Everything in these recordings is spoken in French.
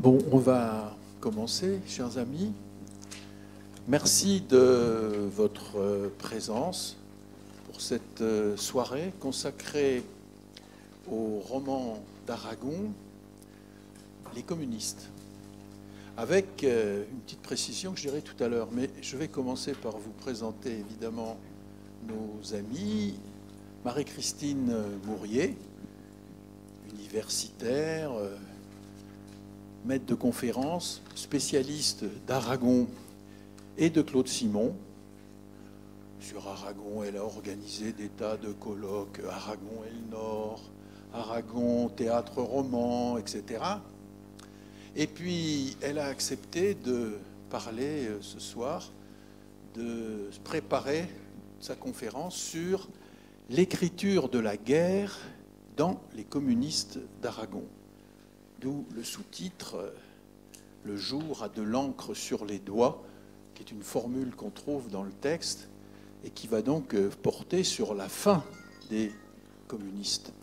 Bon, on va commencer, chers amis. Merci de votre présence pour cette soirée consacrée au roman d'Aragon, Les communistes. Avec une petite précision que je dirai tout à l'heure, mais je vais commencer par vous présenter évidemment nos amis. Marie-Christine Mourier, universitaire, maître de conférence, spécialiste d'Aragon et de Claude Simon. Sur Aragon, elle a organisé des tas de colloques, Aragon et le Nord, Aragon, théâtre roman, etc. Et puis, elle a accepté de parler ce soir, de préparer sa conférence sur l'écriture de la guerre dans les communistes d'Aragon. D'où le sous-titre « Le jour a de l'encre sur les doigts », qui est une formule qu'on trouve dans le texte et qui va donc porter sur la fin des communistes.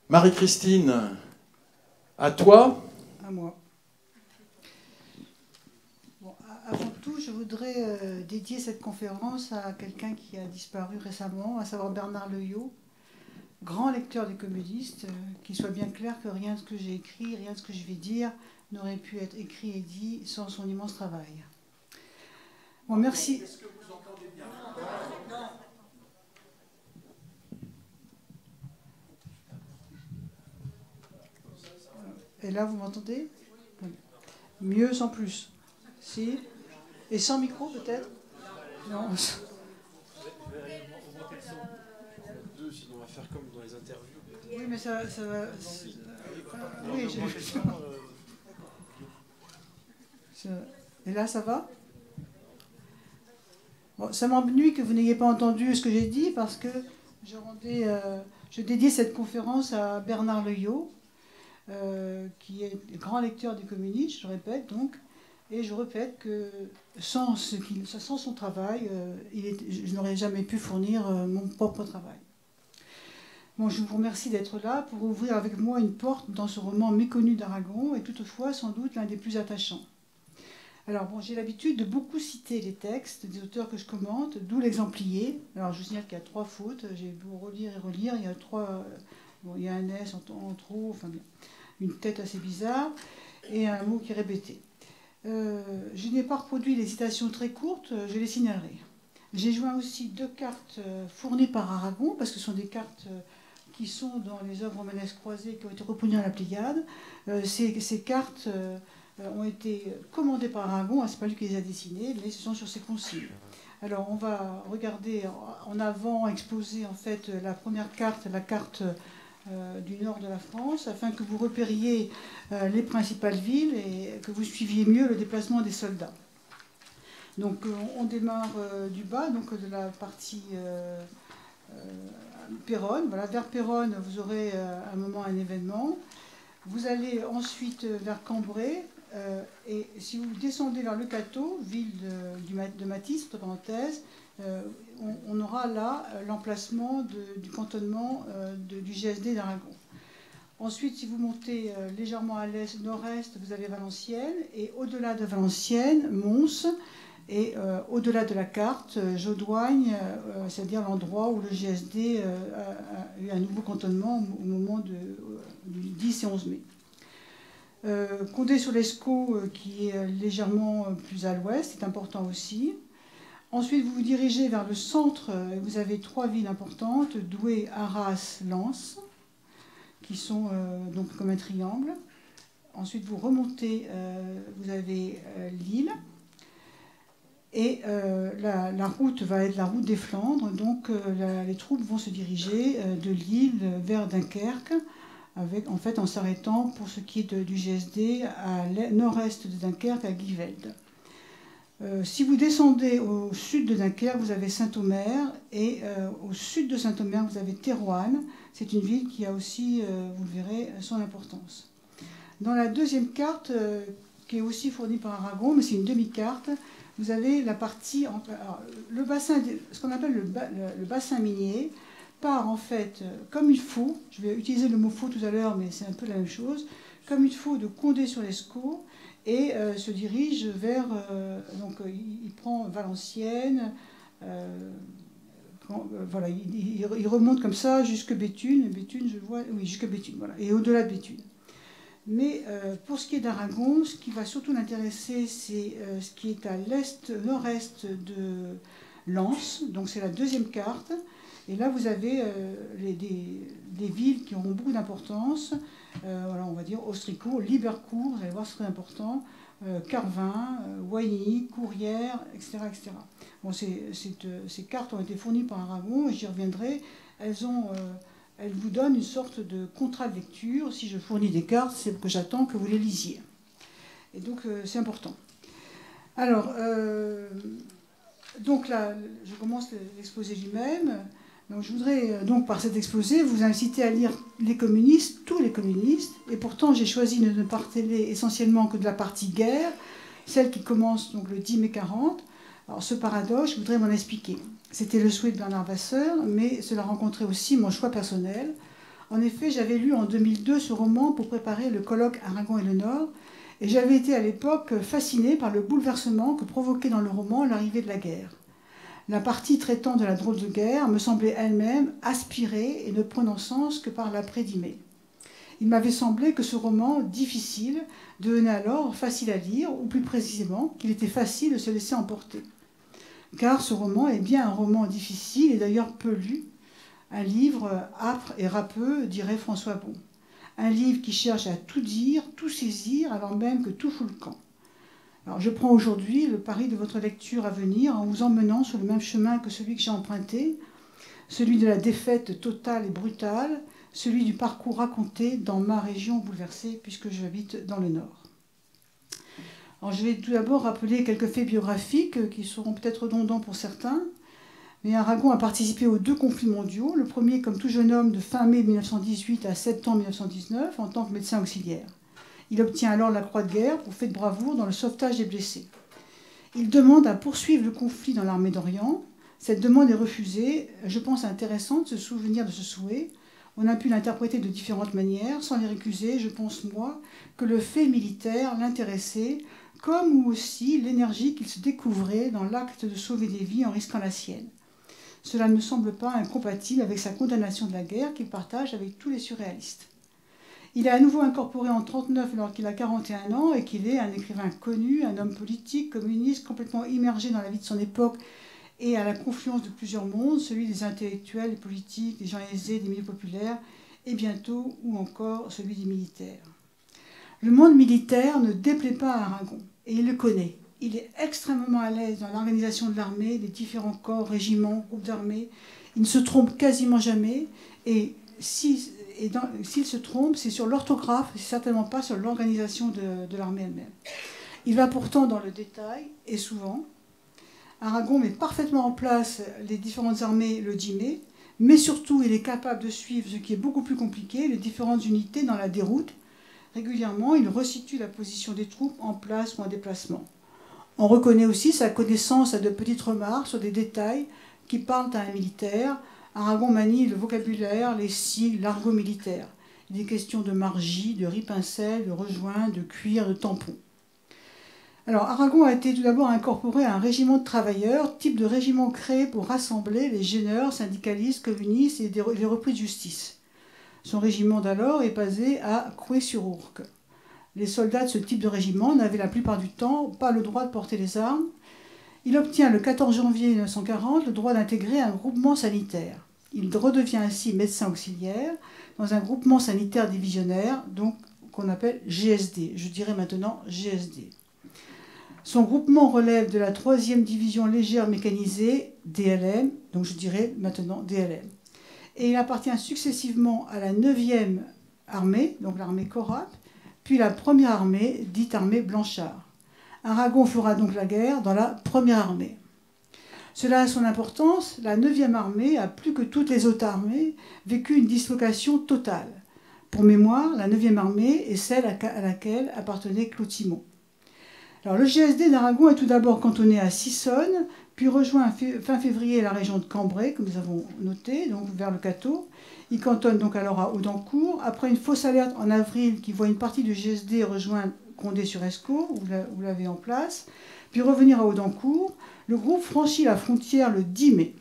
Marie-Christine, à toi. À moi. Bon, avant tout, je voudrais dédier cette conférence à quelqu'un qui a disparu récemment, à savoir Bernard Leuillot, grand lecteur des communistes, qu'il soit bien clair que rien de ce que j'ai écrit, rien de ce que je vais dire n'aurait pu être écrit et dit sans son immense travail. Bon, merci. Est-ce que vous entendez bien ? Et là, vous m'entendez ? Mieux sans plus. Si ? Et sans micro, peut-être ? Non. Sinon on va faire comme dans les interviews. Oui, mais ça va... Oui, Et là, ça va ? Bon, ça m'ennuie que vous n'ayez pas entendu ce que j'ai dit parce que je dédiais cette conférence à Bernard Leuillot, qui est grand lecteur des communistes, je répète donc, et je répète que sans son travail, je n'aurais jamais pu fournir mon propre travail. Bon, je vous remercie d'être là pour ouvrir avec moi une porte dans ce roman méconnu d'Aragon et toutefois sans doute l'un des plus attachants. Alors bon, j'ai l'habitude de beaucoup citer les textes des auteurs que je commente, d'où l'exemplier. Alors je vous signale qu'il y a 3 fautes, j'ai beau relire et relire, il y a il y a un S en trop, enfin bien, une tête assez bizarre et un mot qui est répété. Je n'ai pas reproduit les citations très courtes, je les signalerai. J'ai joint aussi 2 cartes fournies par Aragon, parce que ce sont des cartes qui sont dans les œuvres romanesques croisées qui ont été reproduites dans la Pléiade. Ces cartes ont été commandées par Aragon, ce n'est pas lui qui les a dessinées, mais ce sont sur ses consignes. Alors on va regarder en avant, exposer en fait la première carte, la carte du nord de la France, afin que vous repériez les principales villes et que vous suiviez mieux le déplacement des soldats. Donc on démarre du bas, donc de la partie Péronne. Voilà, vers Péronne, vous aurez à un moment un événement. Vous allez ensuite vers Cambrai, et si vous descendez vers Le Cateau, ville de Matisse, entre parenthèses, on aura là l'emplacement du cantonnement du GSD d'Aragon. Ensuite, si vous montez légèrement à l'est, nord-est, vous avez Valenciennes, et au-delà de Valenciennes, Mons, et au-delà de la carte, Jodoigne, c'est-à-dire l'endroit où le GSD a eu un nouveau cantonnement au moment du 10 et 11 mai. Condé-sur-Lescaut, qui est légèrement plus à l'ouest, c'est important aussi. Ensuite, vous vous dirigez vers le centre, et vous avez 3 villes importantes, Douai, Arras, Lens, qui sont donc comme un triangle. Ensuite, vous remontez, vous avez Lille. Et la route va être la route des Flandres, donc les troupes vont se diriger de Lille vers Dunkerque, en s'arrêtant pour ce qui est du GSD à nord-est de Dunkerque, à Givelde. Si vous descendez au sud de Dunkerque, vous avez Saint-Omer, et au sud de Saint-Omer, vous avez Thérouanne. C'est une ville qui a aussi, vous le verrez, son importance. Dans la deuxième carte, qui est aussi fournie par Aragon, mais c'est une demi-carte, vous avez la partie, alors, le bassin, ce qu'on appelle le bassin minier, part en fait comme il faut, je vais utiliser le mot faux tout à l'heure, mais c'est un peu la même chose, comme il faut de Condé-sur-Lescaut et se dirige vers... donc il prend Valenciennes, voilà, il remonte comme ça jusque Béthune. Béthune, je vois... Oui, jusque Béthune, voilà, et au-delà de Béthune. Mais pour ce qui est d'Aragon, ce qui va surtout l'intéresser, c'est ce qui est à l'est, nord-est de Lens. Donc c'est la deuxième carte. Et là, vous avez des villes qui auront beaucoup d'importance. Voilà, on va dire Austricourt, Libercourt, vous allez voir, c'est très important. Carvin, Wagny, Courrières, etc. etc. Bon, ces cartes ont été fournies par Aragon, et j'y reviendrai. Elles vous donnent une sorte de contrat de lecture. Si je fournis des cartes, c'est que j'attends que vous les lisiez. Et donc, c'est important. Alors, donc là, je commence l'exposé lui-même. Donc, je voudrais, donc, par cet exposé, vous inciter à lire les communistes, tous les communistes. Et pourtant, j'ai choisi de ne parler essentiellement que de la partie guerre, celle qui commence donc, le 10 mai 40. Alors, ce paradoxe, je voudrais m'en expliquer. C'était le souhait de Bernard Vasseur, mais cela rencontrait aussi mon choix personnel. En effet, j'avais lu en 2002 ce roman pour préparer le colloque Aragon et le Nord, et j'avais été à l'époque fascinée par le bouleversement que provoquait dans le roman l'arrivée de la guerre. La partie traitant de la drôle de guerre me semblait elle-même aspirée et ne prenant sens que par l'après-10 mai. Il m'avait semblé que ce roman, difficile, devenait alors facile à lire, ou plus précisément, qu'il était facile de se laisser emporter. Car ce roman est bien un roman difficile et d'ailleurs peu lu, un livre âpre et râpeux, dirait François Bon. Un livre qui cherche à tout dire, tout saisir, alors même que tout fout le camp. Alors je prends aujourd'hui le pari de votre lecture à venir en vous emmenant sur le même chemin que celui que j'ai emprunté, celui de la défaite totale et brutale, celui du parcours raconté dans ma région bouleversée, puisque j'habite dans le Nord. Alors, je vais tout d'abord rappeler quelques faits biographiques qui seront peut-être redondants pour certains. Mais Aragon a participé aux 2 conflits mondiaux, le premier comme tout jeune homme de fin mai 1918 à septembre 1919 en tant que médecin auxiliaire. Il obtient alors la Croix de guerre pour fait de bravoure dans le sauvetage des blessés. Il demande à poursuivre le conflit dans l'armée d'Orient. Cette demande est refusée. Je pense intéressant de se souvenir de ce souhait. On a pu l'interpréter de différentes manières. Sans les récuser, je pense, moi, que le fait militaire l'intéressait, comme ou aussi l'énergie qu'il se découvrait dans l'acte de sauver des vies en risquant la sienne. Cela ne me semble pas incompatible avec sa condamnation de la guerre qu'il partage avec tous les surréalistes. Il est à nouveau incorporé en 1939 alors qu'il a 41 ans et qu'il est un écrivain connu, un homme politique, communiste, complètement immergé dans la vie de son époque et à la confluence de plusieurs mondes, celui des intellectuels, des politiques, des gens aisés, des milieux populaires, et bientôt, ou encore, celui des militaires. Le monde militaire ne déplaît pas à Aragon, et il le connaît. Il est extrêmement à l'aise dans l'organisation de l'armée, des différents corps, régiments, groupes d'armée. Il ne se trompe quasiment jamais, et s'il se trompe, c'est sur l'orthographe, c'est certainement pas sur l'organisation de l'armée elle-même. Il va pourtant dans le détail, et souvent. Aragon met parfaitement en place les différentes armées le 10 mai, mais surtout il est capable de suivre ce qui est beaucoup plus compliqué, les différentes unités dans la déroute. Régulièrement, il resitue la position des troupes en place ou en déplacement. On reconnaît aussi sa connaissance à de petites remarques sur des détails qui parlent à un militaire. Aragon manie le vocabulaire, les sigles, l'argot militaire. Il est question de margie, de ripincelle, de rejoint, de cuir, de tampon. Alors, Aragon a été tout d'abord incorporé à un régiment de travailleurs, type de régiment créé pour rassembler les gêneurs, syndicalistes, communistes et les repris de justice. Son régiment d'alors est basé à Croué-sur-Ourcq. Les soldats de ce type de régiment n'avaient la plupart du temps pas le droit de porter les armes. Il obtient le 14 janvier 1940 le droit d'intégrer un groupement sanitaire. Il redevient ainsi médecin auxiliaire dans un groupement sanitaire divisionnaire, donc qu'on appelle GSD. Je dirais maintenant GSD. Son groupement relève de la 3e division légère mécanisée, DLM, donc je dirais maintenant DLM. Et il appartient successivement à la 9e armée, donc l'armée Corap, puis la 1re armée, dite armée Blanchard. Aragon fera donc la guerre dans la 1re armée. Cela a son importance, la 9e armée a, plus que toutes les autres armées, vécu une dislocation totale. Pour mémoire, la 9e armée est celle à laquelle appartenait Claude Simon. Alors, le GSD d'Aragon est tout d'abord cantonné à Sissonne, puis rejoint fin février la région de Cambrai, que nous avons noté, donc vers le Cateau. Il cantonne donc alors à Audincourt. Après une fausse alerte en avril qui voit une partie du GSD rejoindre Condé-sur-Escaut, où vous l'avez en place, puis revenir à Audincourt, le groupe franchit la frontière le 10 mai.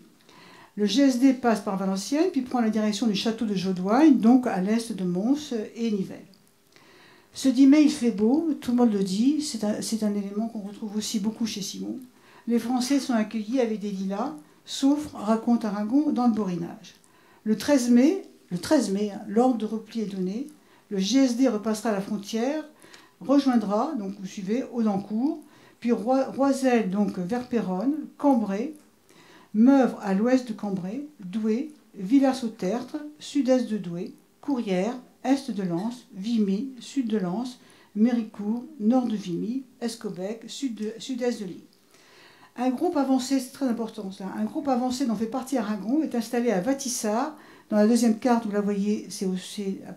Le GSD passe par Valenciennes, puis prend la direction du château de Jodoigne, donc à l'est de Mons et Nivelles. Ce 10 mai, il fait beau, tout le monde le dit, c'est un élément qu'on retrouve aussi beaucoup chez Simon. Les Français sont accueillis avec des lilas, sauf, raconte Aragon, dans le Borinage. Le 13 mai, l'ordre de repli est donné, le GSD repassera la frontière, rejoindra, donc vous suivez, Audincourt, puis Roiselle, donc vers Péronne, Cambrai, Meuvre à l'ouest de Cambrai, Douai, Villars-au-Tertre, sud-est de Douai, Courrières, est de Lens, Vimy, sud de Lens, Méricourt, nord de Vimy, Escobec, sud-est de Lille. Un groupe avancé, c'est très important ça, un groupe avancé dont fait partie Aragon est installé à Vatissart. Dans la deuxième carte, vous la voyez, c'est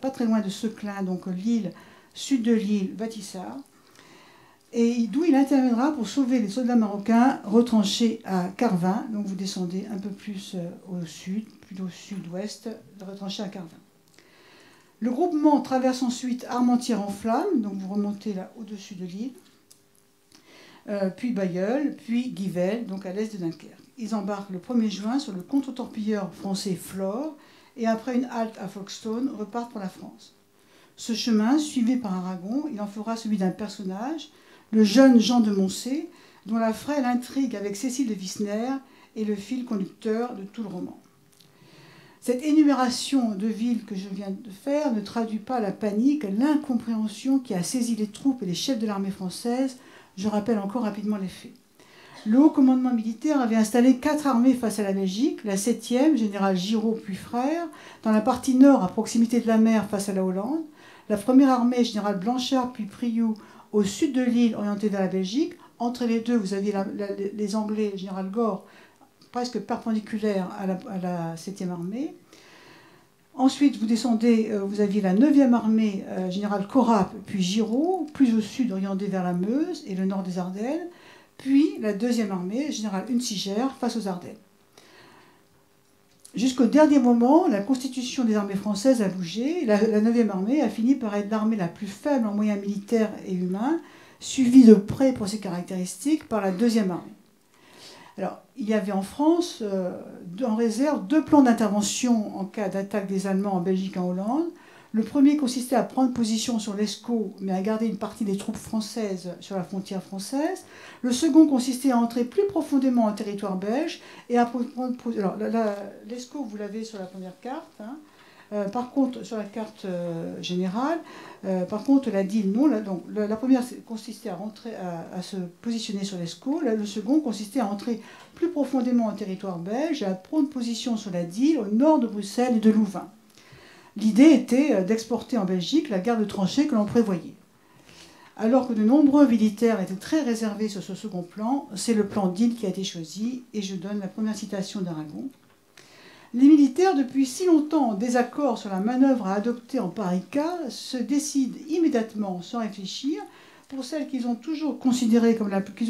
pas très loin de Seclin, donc Lille, sud de Lille, Vatissart. Et d'où il interviendra pour sauver les soldats marocains retranchés à Carvin. Donc vous descendez un peu plus au sud, plutôt sud-ouest, retranchés à Carvin. Le groupement traverse ensuite Armentières-en-Flammes, donc vous remontez là au-dessus de l'île, puis Bailleul, puis Guivelles, donc à l'est de Dunkerque. Ils embarquent le 1er juin sur le contre-torpilleur français Flore et après une halte à Folkestone, repartent pour la France. Ce chemin, suivi par Aragon, il en fera celui d'un personnage, le jeune Jean de Moncey, dont la frêle intrigue avec Cécile de Visner est le fil conducteur de tout le roman. Cette énumération de villes que je viens de faire ne traduit pas la panique, l'incompréhension qui a saisi les troupes et les chefs de l'armée française. Je rappelle encore rapidement les faits. Le haut commandement militaire avait installé 4 armées face à la Belgique, la 7e, général Giraud puis Frère, dans la partie nord à proximité de la mer face à la Hollande, la première armée, général Blanchard puis Priou, au sud de l'île orientée vers la Belgique. Entre les deux, vous aviez les Anglais, général Gore, presque perpendiculaire à la 7e armée. Ensuite, vous descendez, vous aviez la 9e armée, général Corap, puis Giraud, plus au sud, orientée vers la Meuse et le nord des Ardennes, puis la 2e armée, général Unziger, face aux Ardennes. Jusqu'au dernier moment, la constitution des armées françaises a bougé. La 9e armée a fini par être l'armée la plus faible en moyens militaires et humains, suivie de près pour ses caractéristiques par la 2e armée. Alors, il y avait en France, en réserve, 2 plans d'intervention en cas d'attaque des Allemands en Belgique et en Hollande. Le premier consistait à prendre position sur l'Escaut, mais à garder une partie des troupes françaises sur la frontière française. Le second consistait à entrer plus profondément en territoire belge et à prendre position. Alors, l'Escaut, vous l'avez sur la première carte. Hein. Par contre, sur la carte générale, par contre, la DIL, non. Donc, la première consistait à se positionner sur l'Escaut. Le second consistait à entrer plus profondément en territoire belge et à prendre position sur la DIL au nord de Bruxelles et de Louvain. L'idée était d'exporter en Belgique la guerre de tranchées que l'on prévoyait. Alors que de nombreux militaires étaient très réservés sur ce second plan, c'est le plan DIL qui a été choisi, et je donne la première citation d'Aragon. Les militaires, depuis si longtemps en désaccord sur la manœuvre à adopter en pareil cas, se décident immédiatement, sans réfléchir, pour celle qu'ils ont toujours considérée comme la plus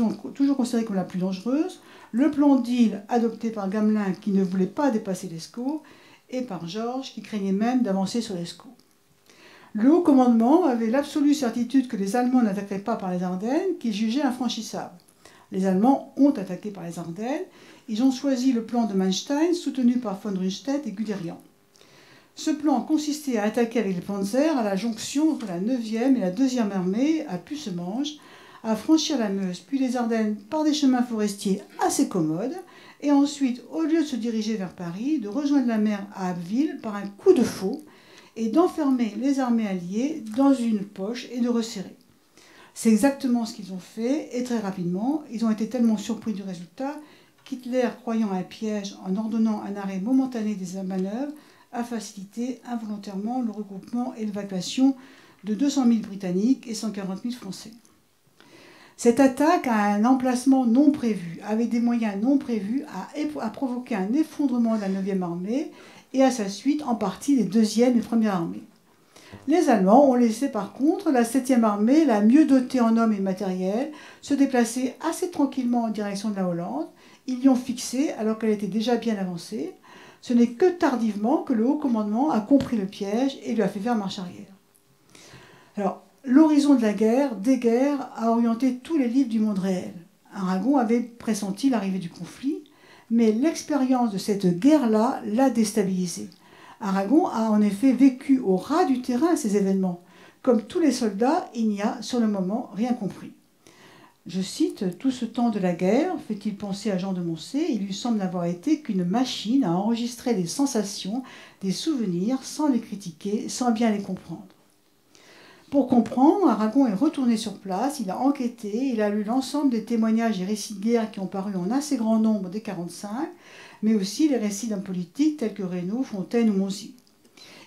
dangereuse, le plan d'île adopté par Gamelin qui ne voulait pas dépasser l'Escaut, et par Georges qui craignait même d'avancer sur l'Escaut. Le haut commandement avait l'absolue certitude que les Allemands n'attaqueraient pas par les Ardennes, qu'ils jugeaient infranchissables. Les Allemands ont attaqué par les Ardennes. Ils ont choisi le plan de Manstein, soutenu par von Rundstedt et Guderian. Ce plan consistait à attaquer avec les panzers à la jonction entre la 9e et la 2e armée à Pucemange, à franchir la Meuse, puis les Ardennes par des chemins forestiers assez commodes, et ensuite, au lieu de se diriger vers Paris, de rejoindre la mer à Abbeville par un coup de faux et d'enfermer les armées alliées dans une poche et de resserrer. C'est exactement ce qu'ils ont fait, et très rapidement, ils ont été tellement surpris du résultat qu'Hitler, croyant à un piège en ordonnant un arrêt momentané des manœuvres, a facilité involontairement le regroupement et l'évacuation de 200 000 Britanniques et 140 000 Français. Cette attaque à un emplacement non prévu, avec des moyens non prévus, a provoqué un effondrement de la 9e armée et à sa suite en partie des 2e et 1er armées. Les Allemands ont laissé par contre la 7e armée, la mieux dotée en hommes et matériel, se déplacer assez tranquillement en direction de la Hollande. Ils l'y ont fixée alors qu'elle était déjà bien avancée. Ce n'est que tardivement que le haut commandement a compris le piège et lui a fait faire marche arrière. Alors, l'horizon de la guerre, des guerres, a orienté tous les livres du monde réel. Aragon avait pressenti l'arrivée du conflit, mais l'expérience de cette guerre-là l'a déstabilisé. Aragon a en effet vécu au ras du terrain ces événements. Comme tous les soldats, il n'y a, sur le moment, rien compris. Je cite, « Tout ce temps de la guerre, fait-il penser à Jean de Moncey, il lui semble n'avoir été qu'une machine à enregistrer des sensations, des souvenirs, sans les critiquer, sans bien les comprendre. » Pour comprendre, Aragon est retourné sur place, il a enquêté, il a lu l'ensemble des témoignages et récits de guerre qui ont paru en assez grand nombre dès 1945, mais aussi les récits d'hommes politiques tels que Reynaud, Fontaine ou Monzy.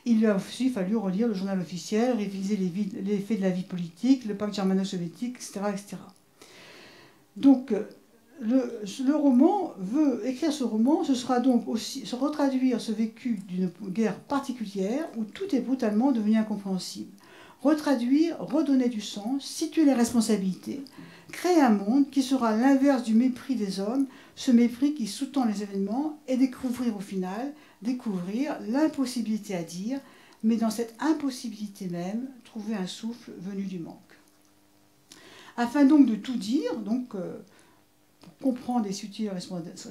Il lui a aussi fallu relire le journal officiel, réviser les faits de la vie politique, le pacte germano-soviétique, etc., etc. Donc, écrire ce roman, ce sera donc aussi se retraduire ce vécu d'une guerre particulière où tout est brutalement devenu incompréhensible. Retraduire, redonner du sens, situer les responsabilités, créer un monde qui sera l'inverse du mépris des hommes, ce mépris qui sous-tend les événements, et découvrir au final, l'impossibilité à dire, mais dans cette impossibilité même, trouver un souffle venu du manque. Afin donc de tout dire, pour comprendre et situer les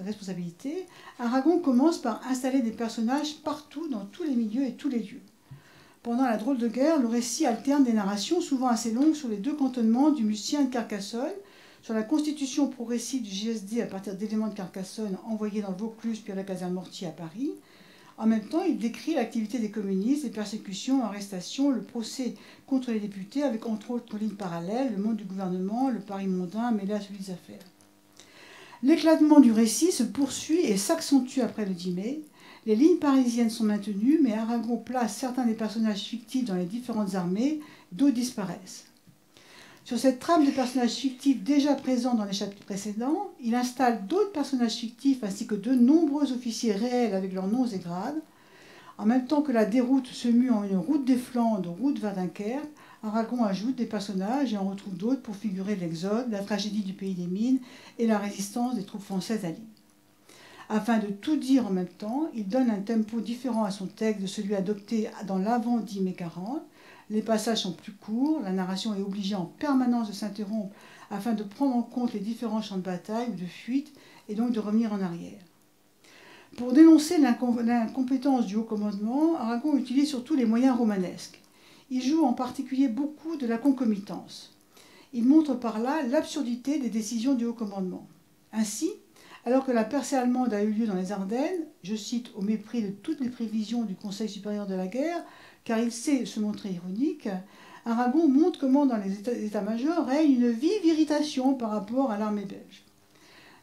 responsabilités, Aragon commence par installer des personnages partout, dans tous les milieux et tous les lieux. Pendant la drôle de guerre, le récit alterne des narrations souvent assez longues sur les deux cantonnements du Mussien et de Carcassonne, sur la constitution progressive du JSD à partir d'éléments de Carcassonne envoyés dans le Vaucluse puis à la caserne Mortier à Paris. En même temps, il décrit l'activité des communistes, les persécutions, arrestations, le procès contre les députés, avec entre autres lignes parallèles, le monde du gouvernement, le Paris mondain mêlé à celui des affaires. L'éclatement du récit se poursuit et s'accentue après le 10 mai. Les lignes parisiennes sont maintenues, mais Aragon place certains des personnages fictifs dans les différentes armées, d'autres disparaissent. Sur cette trame de personnages fictifs déjà présents dans les chapitres précédents, il installe d'autres personnages fictifs ainsi que de nombreux officiers réels avec leurs noms et grades. En même temps que la déroute se mue en une route des Flandres, route vers Dunkerque, Aragon ajoute des personnages et en retrouve d'autres pour figurer l'exode, la tragédie du pays des mines et la résistance des troupes françaises à Lille. Afin de tout dire en même temps, il donne un tempo différent à son texte de celui adopté dans l'avant 10 mai 40. Les passages sont plus courts, la narration est obligée en permanence de s'interrompre afin de prendre en compte les différents champs de bataille ou de fuite et donc de revenir en arrière. Pour dénoncer l'incompétence du haut commandement, Aragon utilise surtout les moyens romanesques. Il joue en particulier beaucoup de la concomitance. Il montre par là l'absurdité des décisions du haut commandement. Ainsi, alors que la percée allemande a eu lieu dans les Ardennes, je cite au mépris de toutes les prévisions du Conseil supérieur de la guerre, car il sait se montrer ironique, Aragon montre comment dans les états-majors règne une vive irritation par rapport à l'armée belge.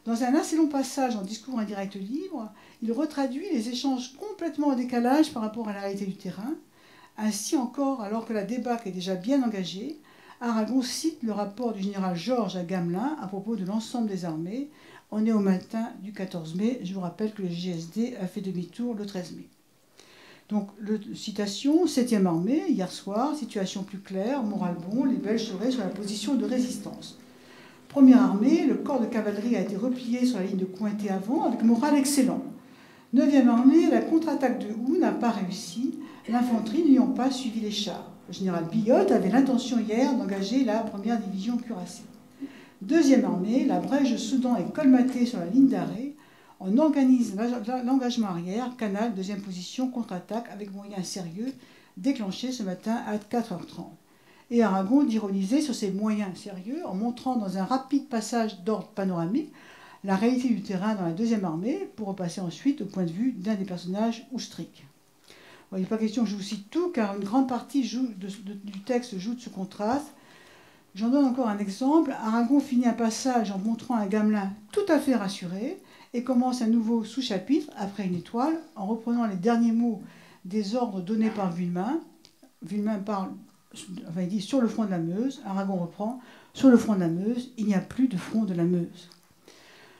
Dans un assez long passage en discours indirect libre, il retraduit les échanges complètement en décalage par rapport à la réalité du terrain. Ainsi encore, alors que la débâcle est déjà bien engagée, Aragon cite le rapport du général Georges à Gamelin à propos de l'ensemble des armées. On est au matin du 14 mai. Je vous rappelle que le JSD a fait demi-tour le 13 mai. Donc, citation, 7e armée, hier soir, situation plus claire, moral bon, les Belges seraient sur la position de résistance. Première armée, le corps de cavalerie a été replié sur la ligne de Cointet avant avec moral excellent. 9e armée, la contre-attaque de Hou n'a pas réussi, l'infanterie n'ayant pas suivi les chars. Le général Billotte avait l'intention hier d'engager la 1re division cuirassée. 2e armée, la brèche de Sedan est colmatée sur la ligne d'arrêt. On organise l'engagement arrière, Canal, 2e position, contre-attaque avec moyens sérieux, déclenché ce matin à 4h30. Et Aragon d'ironiser sur ces moyens sérieux en montrant dans un rapide passage d'ordre panoramique la réalité du terrain dans la 2e armée pour repasser ensuite au point de vue d'un des personnages Oustric. Bon, il n'est pas question que je vous cite tout, car une grande partie du texte joue de ce contraste. J'en donne encore un exemple. Aragon finit un passage en montrant un Gamelin tout à fait rassuré et commence un nouveau sous-chapitre, après une étoile, en reprenant les derniers mots des ordres donnés par Villemain. Villemain parle, il dit sur le front de la Meuse. Aragon reprend sur le front de la Meuse, il n'y a plus de front de la Meuse.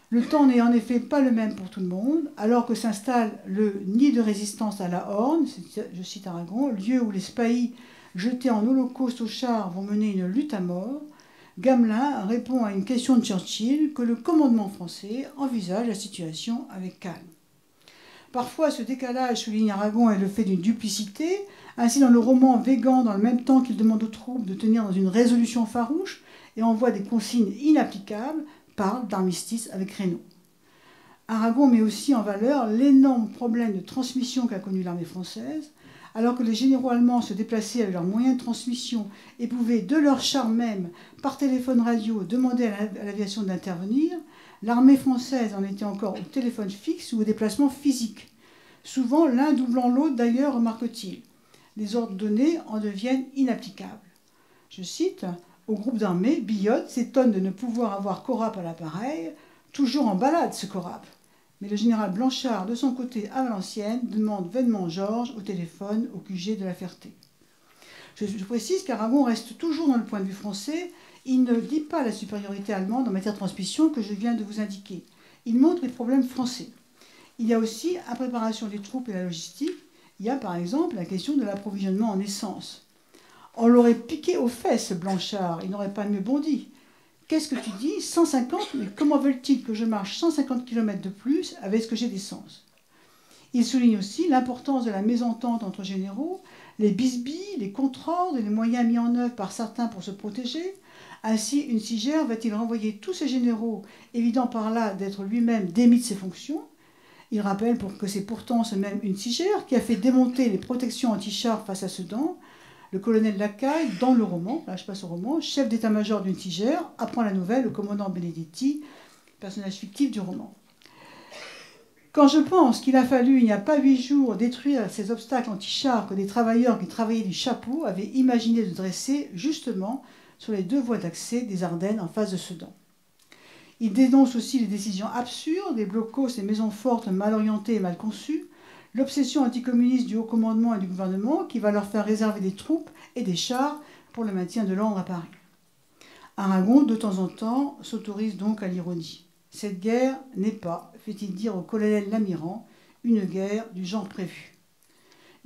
Le temps n'est en effet pas le même pour tout le monde, alors que s'installe le nid de résistance à la Horne, je cite Aragon, lieu où les spahis jetés en holocauste aux chars vont mener une lutte à mort. Gamelin répond à une question de Churchill que le commandement français envisage la situation avec calme. Parfois, ce décalage, souligne Aragon, est le fait d'une duplicité. Ainsi, dans le roman, Végan, dans le même temps qu'il demande aux troupes de tenir dans une résolution farouche et envoie des consignes inapplicables, parle d'armistice avec Reynaud. Aragon met aussi en valeur l'énorme problème de transmission qu'a connu l'armée française. Alors que les généraux allemands se déplaçaient avec leurs moyens de transmission et pouvaient, de leur char même, par téléphone radio, demander à l'aviation d'intervenir, l'armée française en était encore au téléphone fixe ou au déplacement physique. Souvent, l'un doublant l'autre, d'ailleurs, remarque-t-il. Les ordres donnés en deviennent inapplicables. Je cite, « Au groupe d'armée, Billotte s'étonne de ne pouvoir avoir Corap à l'appareil, toujours en balade ce Corap. Mais le général Blanchard, de son côté à Valenciennes, demande vainement Georges au téléphone au QG de la Ferté. » Je précise qu'Aragon reste toujours dans le point de vue français. Il ne dit pas la supériorité allemande en matière de transmission que je viens de vous indiquer. Il montre les problèmes français. Il y a aussi la préparation des troupes et la logistique. Il y a par exemple la question de l'approvisionnement en essence. On l'aurait piqué aux fesses, Blanchard, il n'aurait pas mieux bondi. Qu'est-ce que tu dis? 150? Mais comment veulent-ils que je marche 150 km de plus avec ce que j'ai d'essence? Il souligne aussi l'importance de la mésentente entre généraux, les bisbilles, les contre-ordres et les moyens mis en œuvre par certains pour se protéger. Ainsi, une Sigère va-t-il renvoyer tous ses généraux, évident par là d'être lui-même démis de ses fonctions? Il rappelle que c'est pourtant ce même une Sigère qui a fait démonter les protections anti-chars face à Sedan. Le colonel Lacaille, dans le roman, là je passe au roman, chef d'état-major d'une Tigère, apprend la nouvelle au commandant Benedetti, personnage fictif du roman. Quand je pense qu'il a fallu, il n'y a pas 8 jours, détruire ces obstacles anti-chars que des travailleurs qui travaillaient du chapeau avaient imaginé de dresser justement sur les 2 voies d'accès des Ardennes en face de Sedan. Il dénonce aussi les décisions absurdes, les blocos, les maisons fortes mal orientées et mal conçues, l'obsession anticommuniste du haut commandement et du gouvernement qui va leur faire réserver des troupes et des chars pour le maintien de l'ordre à Paris. Aragon, de temps en temps, s'autorise donc à l'ironie. Cette guerre n'est pas, fait-il dire au colonel Lamiran, une guerre du genre prévu.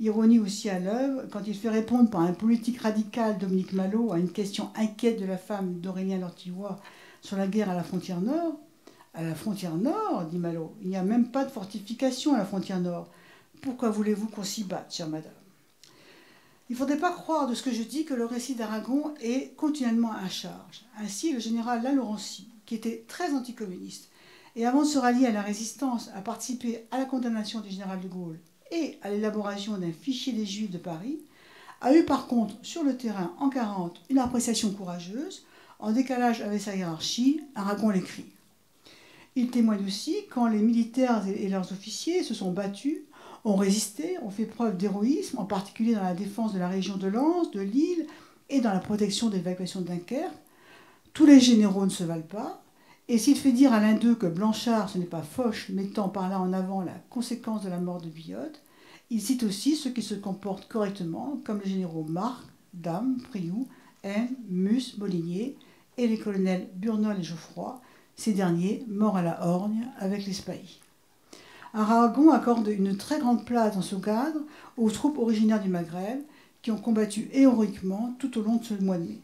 Ironie aussi à l'œuvre quand il fait répondre par un politique radical, Dominique Malot, à une question inquiète de la femme d'Aurélien Lortillois sur la guerre à la frontière nord. À la frontière nord, dit Malot, il n'y a même pas de fortification à la frontière nord. Pourquoi voulez-vous qu'on s'y batte, chère madame? Il ne faudrait pas croire de ce que je dis que le récit d'Aragon est continuellement à charge. Ainsi, le général Lalaurencie, qui était très anticommuniste, et avant de se rallier à la résistance, a participé à la condamnation du général de Gaulle et à l'élaboration d'un fichier des Juifs de Paris, a eu par contre, sur le terrain, en 1940, une appréciation courageuse, en décalage avec sa hiérarchie. Aragon l'écrit. Il témoigne aussi quand les militaires et leurs officiers se sont battus, ont résisté, ont fait preuve d'héroïsme, en particulier dans la défense de la région de Lens, de Lille et dans la protection de l'évacuation de Dunkerque. Tous les généraux ne se valent pas, et s'il fait dire à l'un d'eux que Blanchard, ce n'est pas Foch, mettant par là en avant la conséquence de la mort de Billotte, il cite aussi ceux qui se comportent correctement, comme les généraux Marc, Dame, Priou, M, Mus, Molinier, et les colonels Burnol et Geoffroy, ces derniers morts à la Horgne avec les Spahis. Aragon accorde une très grande place dans ce cadre aux troupes originaires du Maghreb qui ont combattu héroïquement tout au long de ce mois de mai.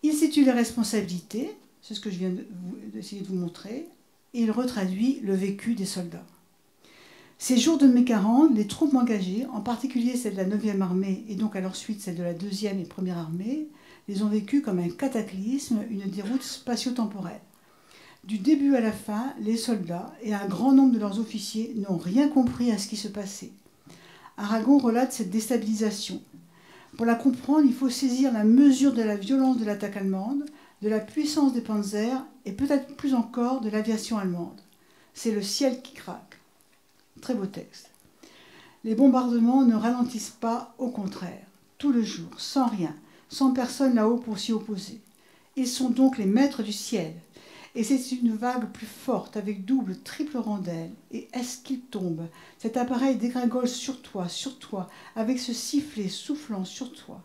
Il situe les responsabilités, c'est ce que je viens d'essayer de vous montrer, et il retraduit le vécu des soldats. Ces jours de mai 40, les troupes engagées, en particulier celles de la 9e armée et donc à leur suite celles de la 2e et 1re armée, les ont vécues comme un cataclysme, une déroute spatio-temporelle. Du début à la fin, les soldats et un grand nombre de leurs officiers n'ont rien compris à ce qui se passait. Aragon relate cette déstabilisation. Pour la comprendre, il faut saisir la mesure de la violence de l'attaque allemande, de la puissance des panzers et peut-être plus encore de l'aviation allemande. C'est le ciel qui craque. Très beau texte. Les bombardements ne ralentissent pas, au contraire, tout le jour, sans rien, sans personne là-haut pour s'y opposer. Ils sont donc les maîtres du ciel. Et c'est une vague plus forte, avec double, triple rondelle. Et est-ce qu'il tombe? Cet appareil dégringole sur toi, avec ce sifflet soufflant sur toi.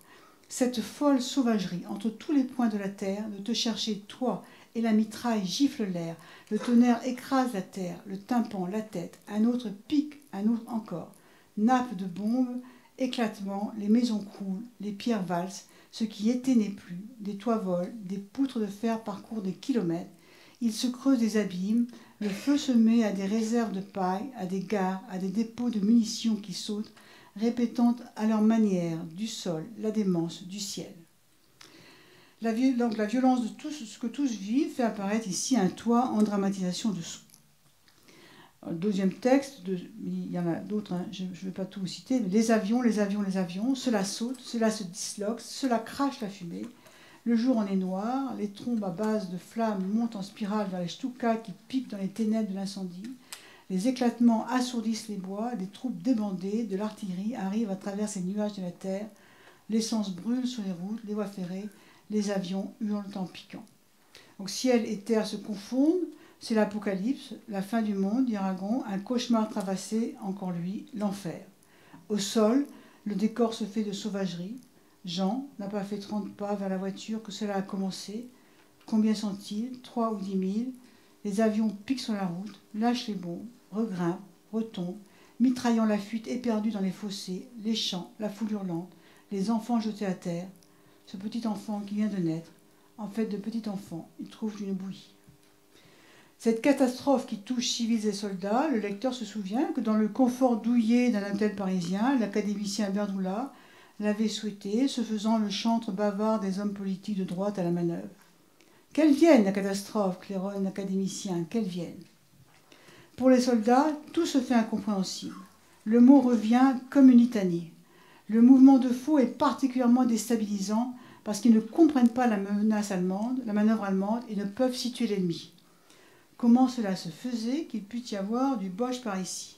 Cette folle sauvagerie entre tous les points de la terre, de te chercher, toi, et la mitraille gifle l'air, le tonnerre écrase la terre, le tympan, la tête, un autre pique, un autre encore. Nappe de bombes, éclatement, les maisons croulent, les pierres valsent, Ce qui était n'est plus. Des toits volent, des poutres de fer parcourent des kilomètres. Il se creuse des abîmes, le feu se met à des réserves de paille, à des gares, à des dépôts de munitions qui sautent, répétant à leur manière du sol, la démence du ciel. Donc la violence de tout ce que tous vivent fait apparaître ici un toit en dramatisation dessous. Deuxième texte, il y en a d'autres, hein, je ne vais pas tout vous citer, mais les avions, cela saute, cela se disloque, cela crache la fumée. Le jour en est noir, les trombes à base de flammes montent en spirale vers les Stukas qui piquent dans les ténèbres de l'incendie. Les éclatements assourdissent les bois, des troupes débandées, de l'artillerie arrivent à travers ces nuages de la terre. L'essence brûle sur les routes, les voies ferrées, les avions hurlent en piquant. Donc ciel et terre se confondent, c'est l'apocalypse, la fin du monde, dit Aragon, un cauchemar travassé, encore lui, l'enfer. Au sol, le décor se fait de sauvagerie. Jean n'a pas fait 30 pas vers la voiture que cela a commencé. Combien sont-ils? 3 ou 10 000. Les avions piquent sur la route, lâchent les bombes, regrimpent, retombent, mitraillant la fuite éperdue dans les fossés, les champs, la foule hurlante, les enfants jetés à terre. Ce petit enfant qui vient de naître, en fait de petit enfant, il trouve une bouillie. Cette catastrophe qui touche civils et soldats, le lecteur se souvient que dans le confort douillet d'un hôtel parisien, l'académicien Berdoula l'avait souhaité, se faisant le chantre bavard des hommes politiques de droite à la manœuvre. Qu'elle vienne, la catastrophe, claironne l'académicien, qu'elle vienne. Pour les soldats, tout se fait incompréhensible. Le mot revient comme une litanie. Le mouvement de faux est particulièrement déstabilisant parce qu'ils ne comprennent pas la menace allemande, la manœuvre allemande et ne peuvent situer l'ennemi. Comment cela se faisait qu'il puisse y avoir du Boche par ici?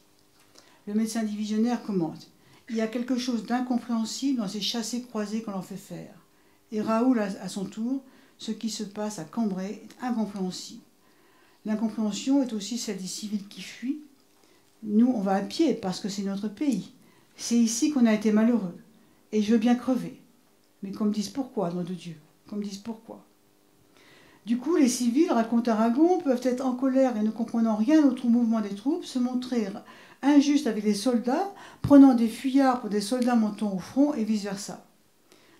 Le médecin divisionnaire commente. Il y a quelque chose d'incompréhensible dans ces chassés-croisés qu'on leur fait faire. Et Raoul, à son tour, ce qui se passe à Cambrai est incompréhensible. L'incompréhension est aussi celle des civils qui fuient. Nous, on va à pied parce que c'est notre pays. C'est ici qu'on a été malheureux. Et je veux bien crever. Mais qu'on me dise pourquoi, nom de Dieu. Qu'on me dise pourquoi. Du coup, les civils, raconte Aragon, peuvent être en colère et ne comprenant rien au mouvement des troupes, se montrer injustes avec les soldats, prenant des fuyards pour des soldats montant au front et vice-versa.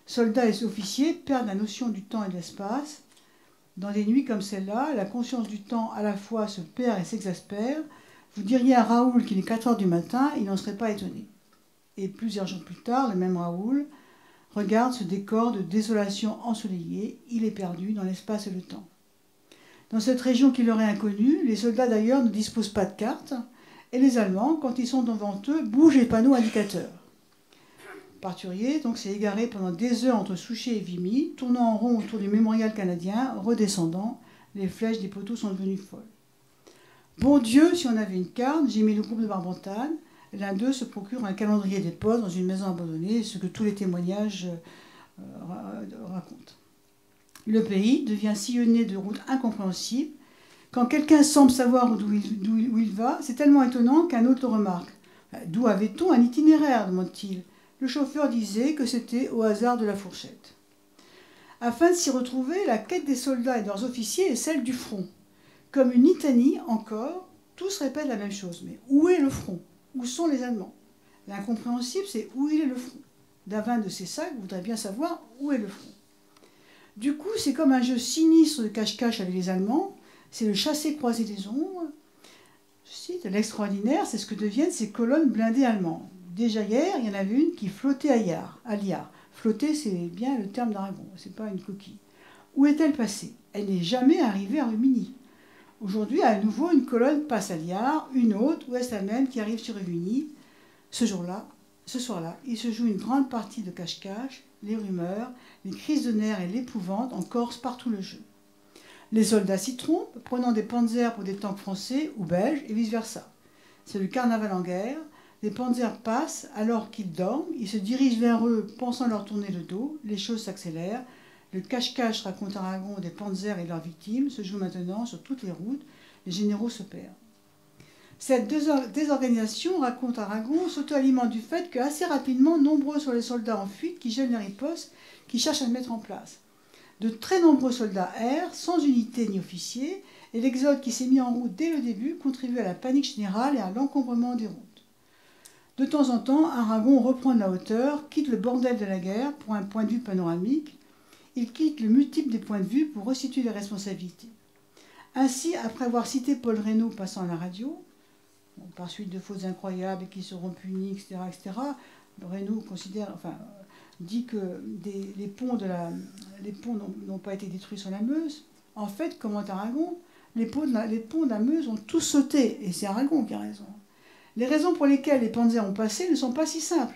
Soldats et officiers perdent la notion du temps et de l'espace. Dans des nuits comme celle-là, la conscience du temps à la fois se perd et s'exaspère. Vous diriez à Raoul qu'il est 4 heures du matin, il n'en serait pas étonné. Et plusieurs jours plus tard, le même Raoul regarde ce décor de désolation ensoleillée, il est perdu dans l'espace et le temps. Dans cette région qui leur est inconnue, les soldats d'ailleurs ne disposent pas de cartes, et les Allemands, quand ils sont devant eux, bougent les panneaux indicateurs. Parturier donc s'est égaré pendant des heures entre Souchet et Vimy, tournant en rond autour du mémorial canadien, redescendant, les flèches des poteaux sont devenues folles. Bon Dieu, si on avait une carte, j'ai mis le groupe de Barbentane. L'un d'eux se procure un calendrier des postes dans une maison abandonnée, ce que tous les témoignages racontent. Le pays devient sillonné de routes incompréhensibles. Quand quelqu'un semble savoir où il va, c'est tellement étonnant qu'un autre le remarque. D'où avait-on un itinéraire, demande-t-il. Le chauffeur disait que c'était au hasard de la fourchette. Afin de s'y retrouver, la quête des soldats et de leurs officiers est celle du front. Comme une litanie encore, tous répètent la même chose. Mais où est le front? Où sont les Allemands? L'incompréhensible, c'est où il est le front. Davin de Cessac voudrait bien savoir où est le front. Du coup, c'est comme un jeu sinistre de cache-cache avec les Allemands. C'est le chassé-croisé des ombres. Je cite, l'extraordinaire, c'est ce que deviennent ces colonnes blindées allemandes. Déjà hier, il y en avait une qui flottait à Liard. Flotter, c'est bien le terme d'Aragon, c'est pas une coquille. Où est-elle passée? Elle n'est jamais arrivée à Rumilly. Aujourd'hui, à nouveau, une colonne passe à Liard, une autre, ou est-ce la même qui arrive sur Rumilly? Ce soir-là, il se joue une grande partie de cache-cache, les rumeurs, les crises de nerfs et l'épouvante en Corse partout le jeu. Les soldats s'y trompent, prenant des panzers pour des tanks français ou belges et vice-versa. C'est le carnaval en guerre. Les panzers passent alors qu'ils dorment, ils se dirigent vers eux pensant leur tourner le dos, les choses s'accélèrent. Le cache-cache, raconte Aragon, des panzers et de leurs victimes se joue maintenant sur toutes les routes, les généraux se perdent. Cette désorganisation, raconte Aragon, s'auto-alimente du fait que assez rapidement, nombreux sont les soldats en fuite qui gênent les ripostes, qui cherchent à le mettre en place. De très nombreux soldats errent, sans unité ni officier, et l'exode qui s'est mis en route dès le début contribue à la panique générale et à l'encombrement des routes. De temps en temps, Aragon reprend de la hauteur, quitte le bordel de la guerre pour un point de vue panoramique. Il quitte le multiple des points de vue pour resituer les responsabilités. Ainsi, après avoir cité Paul Reynaud passant à la radio, par suite de fautes incroyables et qui seront punies, etc., Reynaud dit que les ponts n'ont pas été détruits sur la Meuse. En fait, commente Aragon, les ponts de la Meuse ont tous sauté, et c'est Aragon qui a raison. Les raisons pour lesquelles les panzers ont passé ne sont pas si simples,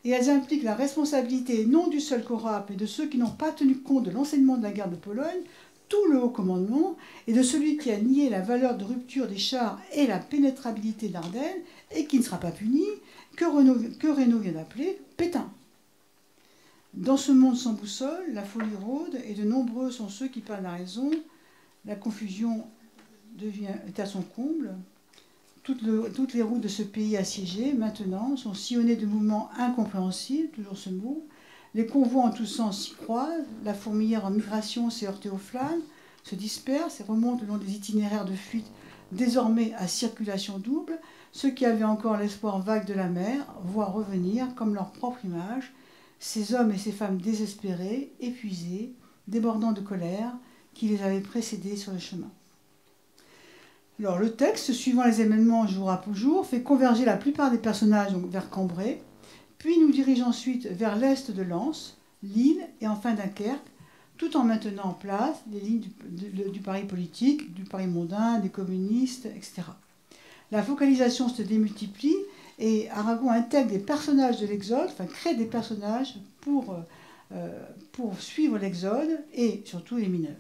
et elles impliquent la responsabilité non du seul Korab, mais de ceux qui n'ont pas tenu compte de l'enseignement de la guerre de Pologne, tout le haut commandement, et de celui qui a nié la valeur de rupture des chars et la pénétrabilité d'Ardenne, et qui ne sera pas puni, que Reynaud vient d'appeler Pétain. Dans ce monde sans boussole, la folie rôde, et de nombreux sont ceux qui parlent la raison. La confusion est à son comble. Toutes les routes de ce pays assiégé, maintenant, sont sillonnées de mouvements incompréhensibles, toujours ce mot. Les convois en tous sens s'y croisent. La fourmilière en migration s'est heurtée aux flammes, se disperse et remonte le long des itinéraires de fuite, désormais à circulation double. Ceux qui avaient encore l'espoir vague de la mer voient revenir, comme leur propre image, ces hommes et ces femmes désespérés, épuisés, débordant de colère, qui les avaient précédés sur le chemin. Alors, le texte, suivant les événements jour après jour, fait converger la plupart des personnages vers Cambrai, puis nous dirige ensuite vers l'est de Lens, Lille et enfin Dunkerque, tout en maintenant en place les lignes du Paris politique, du Paris mondain, des communistes, etc. La focalisation se démultiplie et Aragon intègre des personnages de l'Exode, crée des personnages pour suivre l'Exode et surtout les mineurs.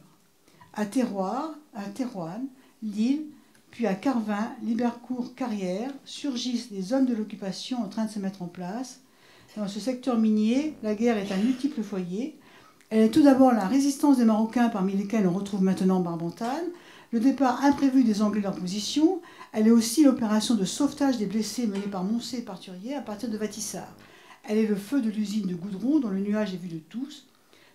À Thérouanne, Lille, puis à Carvin, Libercourt, Carrière, surgissent les zones de l'occupation en train de se mettre en place. Dans ce secteur minier, la guerre est un multiple foyer. Elle est tout d'abord la résistance des Marocains, parmi lesquels on retrouve maintenant Barbentane, le départ imprévu des Anglais de leur position. Elle est aussi l'opération de sauvetage des blessés menée par Moncey et Parturier à partir de Vatissart. Elle est le feu de l'usine de goudron dont le nuage est vu de tous.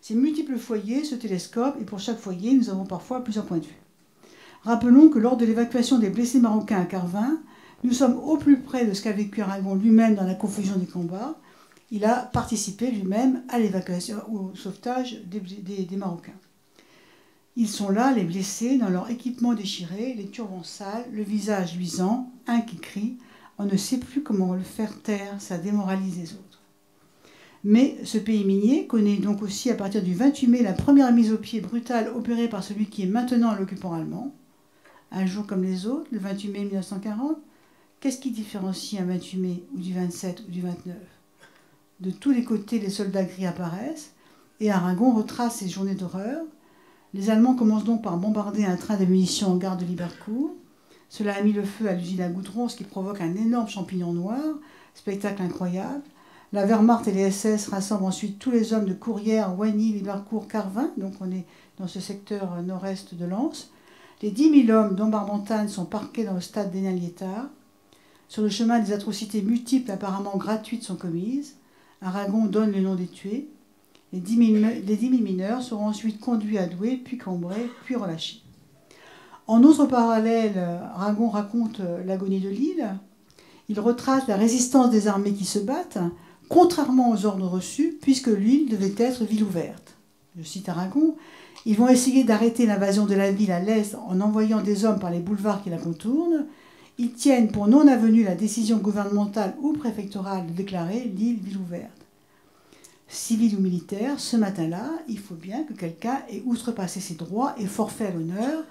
Ces multiples foyers se télescopent et pour chaque foyer, nous avons parfois plusieurs points de vue. Rappelons que lors de l'évacuation des blessés marocains à Carvin, nous sommes au plus près de ce qu'a vécu Aragon lui-même dans la confusion des combats. Il a participé lui-même à l'évacuation, au sauvetage des Marocains. Ils sont là, les blessés, dans leur équipement déchiré, les turbans sales, le visage luisant, un qui crie « On ne sait plus comment le faire taire, ça démoralise les autres ». Mais ce pays minier connaît donc aussi à partir du 28 mai la première mise au pied brutale opérée par celui qui est maintenant l'occupant allemand. Un jour comme les autres, le 28 mai 1940, qu'est-ce qui différencie un 28 mai ou du 27 ou du 29 ? De tous les côtés, les soldats gris apparaissent et Aragon retrace ces journées d'horreur. Les Allemands commencent donc par bombarder un train de munitions en gare de Libercourt. Cela a mis le feu à l'usine à goudron, ce qui provoque un énorme champignon noir, spectacle incroyable. La Wehrmacht et les SS rassemblent ensuite tous les hommes de Courrières, Oigny, Libercourt, Carvin, donc on est dans ce secteur nord-est de Lens. Les 10 000 hommes, dont Barbentane, sont parqués dans le stade d'Hénin-Liétard. Sur le chemin, des atrocités multiples, apparemment gratuites, sont commises. Aragon donne le nom des tués. Les 10 000 mineurs seront ensuite conduits à Douai, puis Cambrai, puis relâchés. En autre parallèle, Aragon raconte l'agonie de Lille. Il retrace la résistance des armées qui se battent, contrairement aux ordres reçus, puisque Lille devait être ville ouverte. Je cite Aragon. Ils vont essayer d'arrêter l'invasion de la ville à l'est en envoyant des hommes par les boulevards qui la contournent. Ils tiennent pour non avenue la décision gouvernementale ou préfectorale de déclarer l'île ville ouverte. Civil ou militaire, ce matin-là, il faut bien que quelqu'un ait outrepassé ses droits et forfait à l'honneur.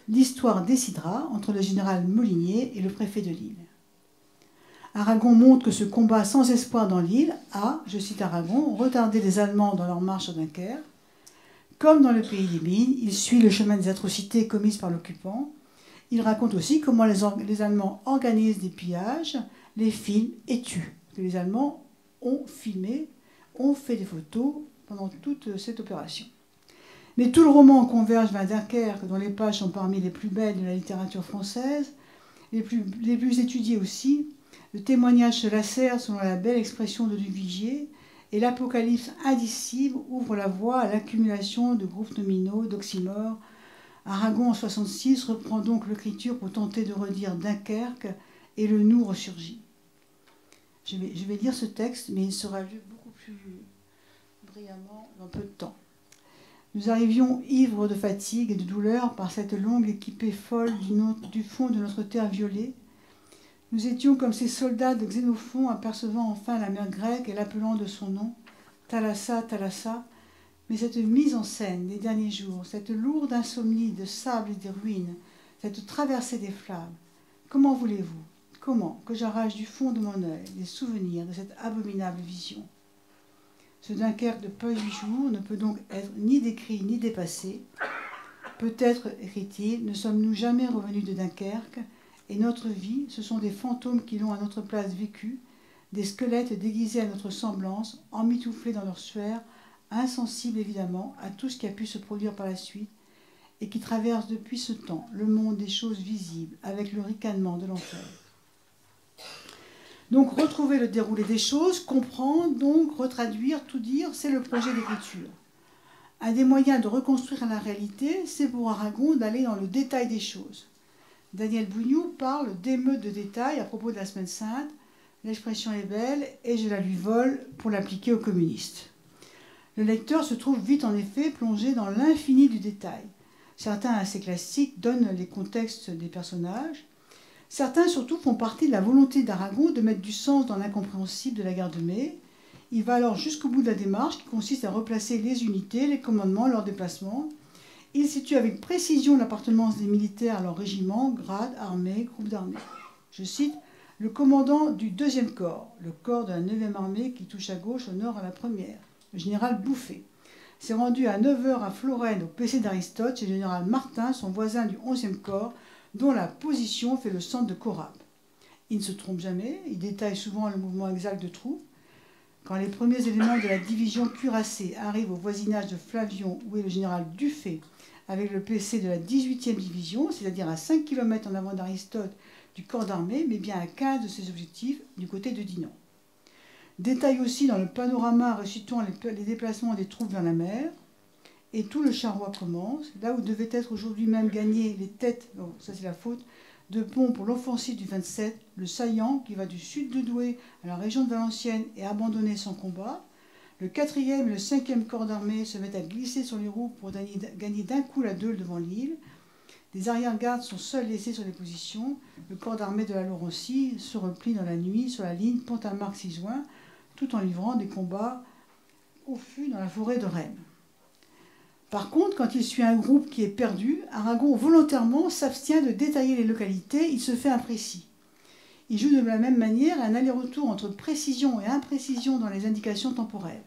L'histoire décidera entre le général Molinier et le préfet de Lille. Aragon montre que ce combat sans espoir dans l'île a, je cite Aragon, retardé les Allemands dans leur marche à Dunkerque. Comme dans le pays des mines, il suit le chemin des atrocités commises par l'occupant. Il raconte aussi comment les Allemands organisent des pillages, les filment et tuent. Les Allemands ont filmé, ont fait des photos pendant toute cette opération. Mais tout le roman converge vers Dunkerque, dont les pages sont parmi les plus belles de la littérature française, les plus étudiées aussi. Le témoignage se lacère selon la belle expression de Duvigier, et l'apocalypse indicible ouvre la voie à l'accumulation de groupes nominaux, d'oxymores. Aragon, en 66, reprend donc l'écriture pour tenter de redire Dunkerque, et le nous ressurgit. Je vais lire ce texte, mais il sera lu beaucoup plus brillamment dans peu de temps. Nous arrivions ivres de fatigue et de douleur par cette longue équipée folle du fond de notre terre violée. Nous étions comme ces soldats de Xénophon apercevant enfin la mer grecque et l'appelant de son nom, Thalassa, Thalassa. Mais cette mise en scène des derniers jours, cette lourde insomnie de sable et de ruines, cette traversée des flammes, comment voulez-vous, comment que j'arrache du fond de mon œil les souvenirs de cette abominable vision? Ce Dunkerque de peu 8 jours ne peut donc être ni décrit ni dépassé. Peut-être, écrit-il, ne sommes-nous jamais revenus de Dunkerque, et notre vie, ce sont des fantômes qui l'ont à notre place vécue, des squelettes déguisés à notre semblance, emmitouflés dans leur suaire, insensibles évidemment à tout ce qui a pu se produire par la suite, et qui traversent depuis ce temps le monde des choses visibles avec le ricanement de l'enfer. Donc retrouver le déroulé des choses, comprendre, donc retraduire, tout dire, c'est le projet d'écriture. Un des moyens de reconstruire la réalité, c'est pour Aragon d'aller dans le détail des choses. Daniel Bougnou parle d'émeute de détail à propos de la Semaine Sainte. L'expression est belle et je la lui vole pour l'appliquer aux communistes. Le lecteur se trouve vite en effet plongé dans l'infini du détail. Certains assez classiques donnent les contextes des personnages. Certains surtout font partie de la volonté d'Aragon de mettre du sens dans l'incompréhensible de la guerre de mai. Il va alors jusqu'au bout de la démarche qui consiste à replacer les unités, les commandements, leurs déplacements. Il situe avec précision l'appartenance des militaires à leur régiment, grade, armée, groupe d'armée. Je cite, le commandant du 2e corps, le corps de la 9e armée qui touche à gauche au nord à la 1er, le général Bouffé, s'est rendu à 9 h à Florène au PC d'Aristote chez le général Martin, son voisin du 11e corps, dont la position fait le centre de Corab. Il ne se trompe jamais, il détaille souvent le mouvement exact de troupes. Quand les premiers éléments de la division cuirassée arrivent au voisinage de Flavion, où est le général Dufay, avec le PC de la 18e division, c'est-à-dire à 5 km en avant d'Aristote du corps d'armée, mais bien à 15 de ses objectifs du côté de Dinan. Détaille aussi dans le panorama resituant les déplacements des troupes vers la mer. Et tout le charroi commence, là où devaient être aujourd'hui même gagnées les têtes, bon, ça c'est la faute, de pont pour l'offensive du 27, le saillant qui va du sud de Douai à la région de Valenciennes est abandonné sans combat. Le 4e et le 5e corps d'armée se mettent à glisser sur les roues pour gagner d'un coup la Deule devant l'île. Les arrière-gardes sont seuls laissés sur les positions. Le corps d'armée de la Laurencie se replie dans la nuit sur la ligne Pont-à-Marc-Cisoing, tout en livrant des combats au fût dans la forêt de Rennes. Par contre, quand il suit un groupe qui est perdu, Aragon volontairement s'abstient de détailler les localités, il se fait imprécis. Il joue de la même manière un aller-retour entre précision et imprécision dans les indications temporelles.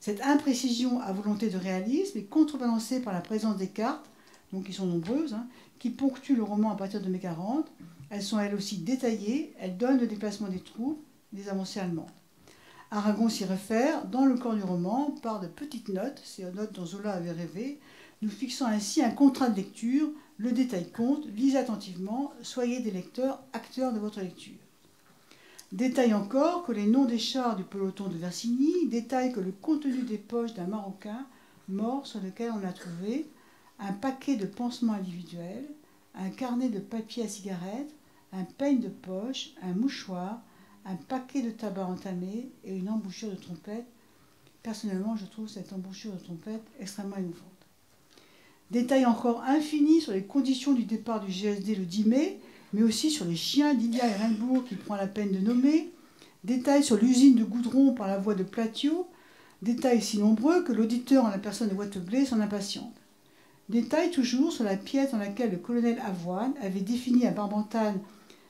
Cette imprécision à volonté de réalisme est contrebalancée par la présence des cartes, donc qui sont nombreuses, qui ponctuent le roman à partir de mai 40. Elles sont elles aussi détaillées, elles donnent le déplacement des troupes, des avancées allemandes. Aragon s'y réfère dans le corps du roman par de petites notes, ces notes dont Zola avait rêvé, nous fixant ainsi un contrat de lecture, le détail compte, lisez attentivement, soyez des lecteurs, acteurs de votre lecture. Détaille encore que les noms des chars du peloton de Versigny, détaille que le contenu des poches d'un Marocain mort sur lequel on a trouvé un paquet de pansements individuels, un carnet de papier à cigarette, un peigne de poche, un mouchoir, un paquet de tabac entamé et une embouchure de trompette. Personnellement, je trouve cette embouchure de trompette extrêmement émouvante. Détail encore infini sur les conditions du départ du GSD le 10 mai, mais aussi sur les chiens d'Ilia et Rimbourg qu'il prend la peine de nommer. Détail sur l'usine de goudron par la voie de Platiot. Détails si nombreux que l'auditeur en la personne de Wateblé s'en impatiente. Détail toujours sur la pièce dans laquelle le colonel Avoine avait défini à Barbentane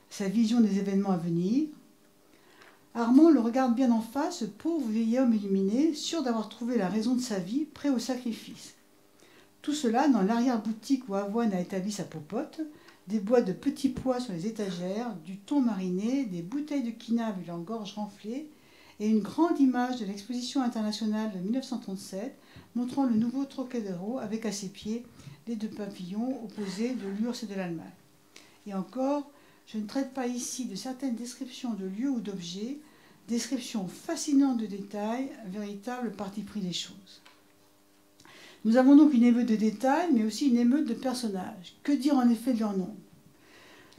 sa vision des événements à venir. Armand le regarde bien en face, ce pauvre vieil homme illuminé, sûr d'avoir trouvé la raison de sa vie, prêt au sacrifice. Tout cela dans l'arrière-boutique où Avoine a établi sa popote, des boîtes de petits pois sur les étagères, du thon mariné, des bouteilles de quina avec leur gorge renflée, et une grande image de l'exposition internationale de 1937 montrant le nouveau Trocadéro avec à ses pieds les deux pavillons opposés de l'URSS et de l'Allemagne. Et encore, je ne traite pas ici de certaines descriptions de lieux ou d'objets, descriptions fascinantes de détails, un véritable parti pris des choses. Nous avons donc une émeute de détails, mais aussi une émeute de personnages. Que dire en effet de leur nom?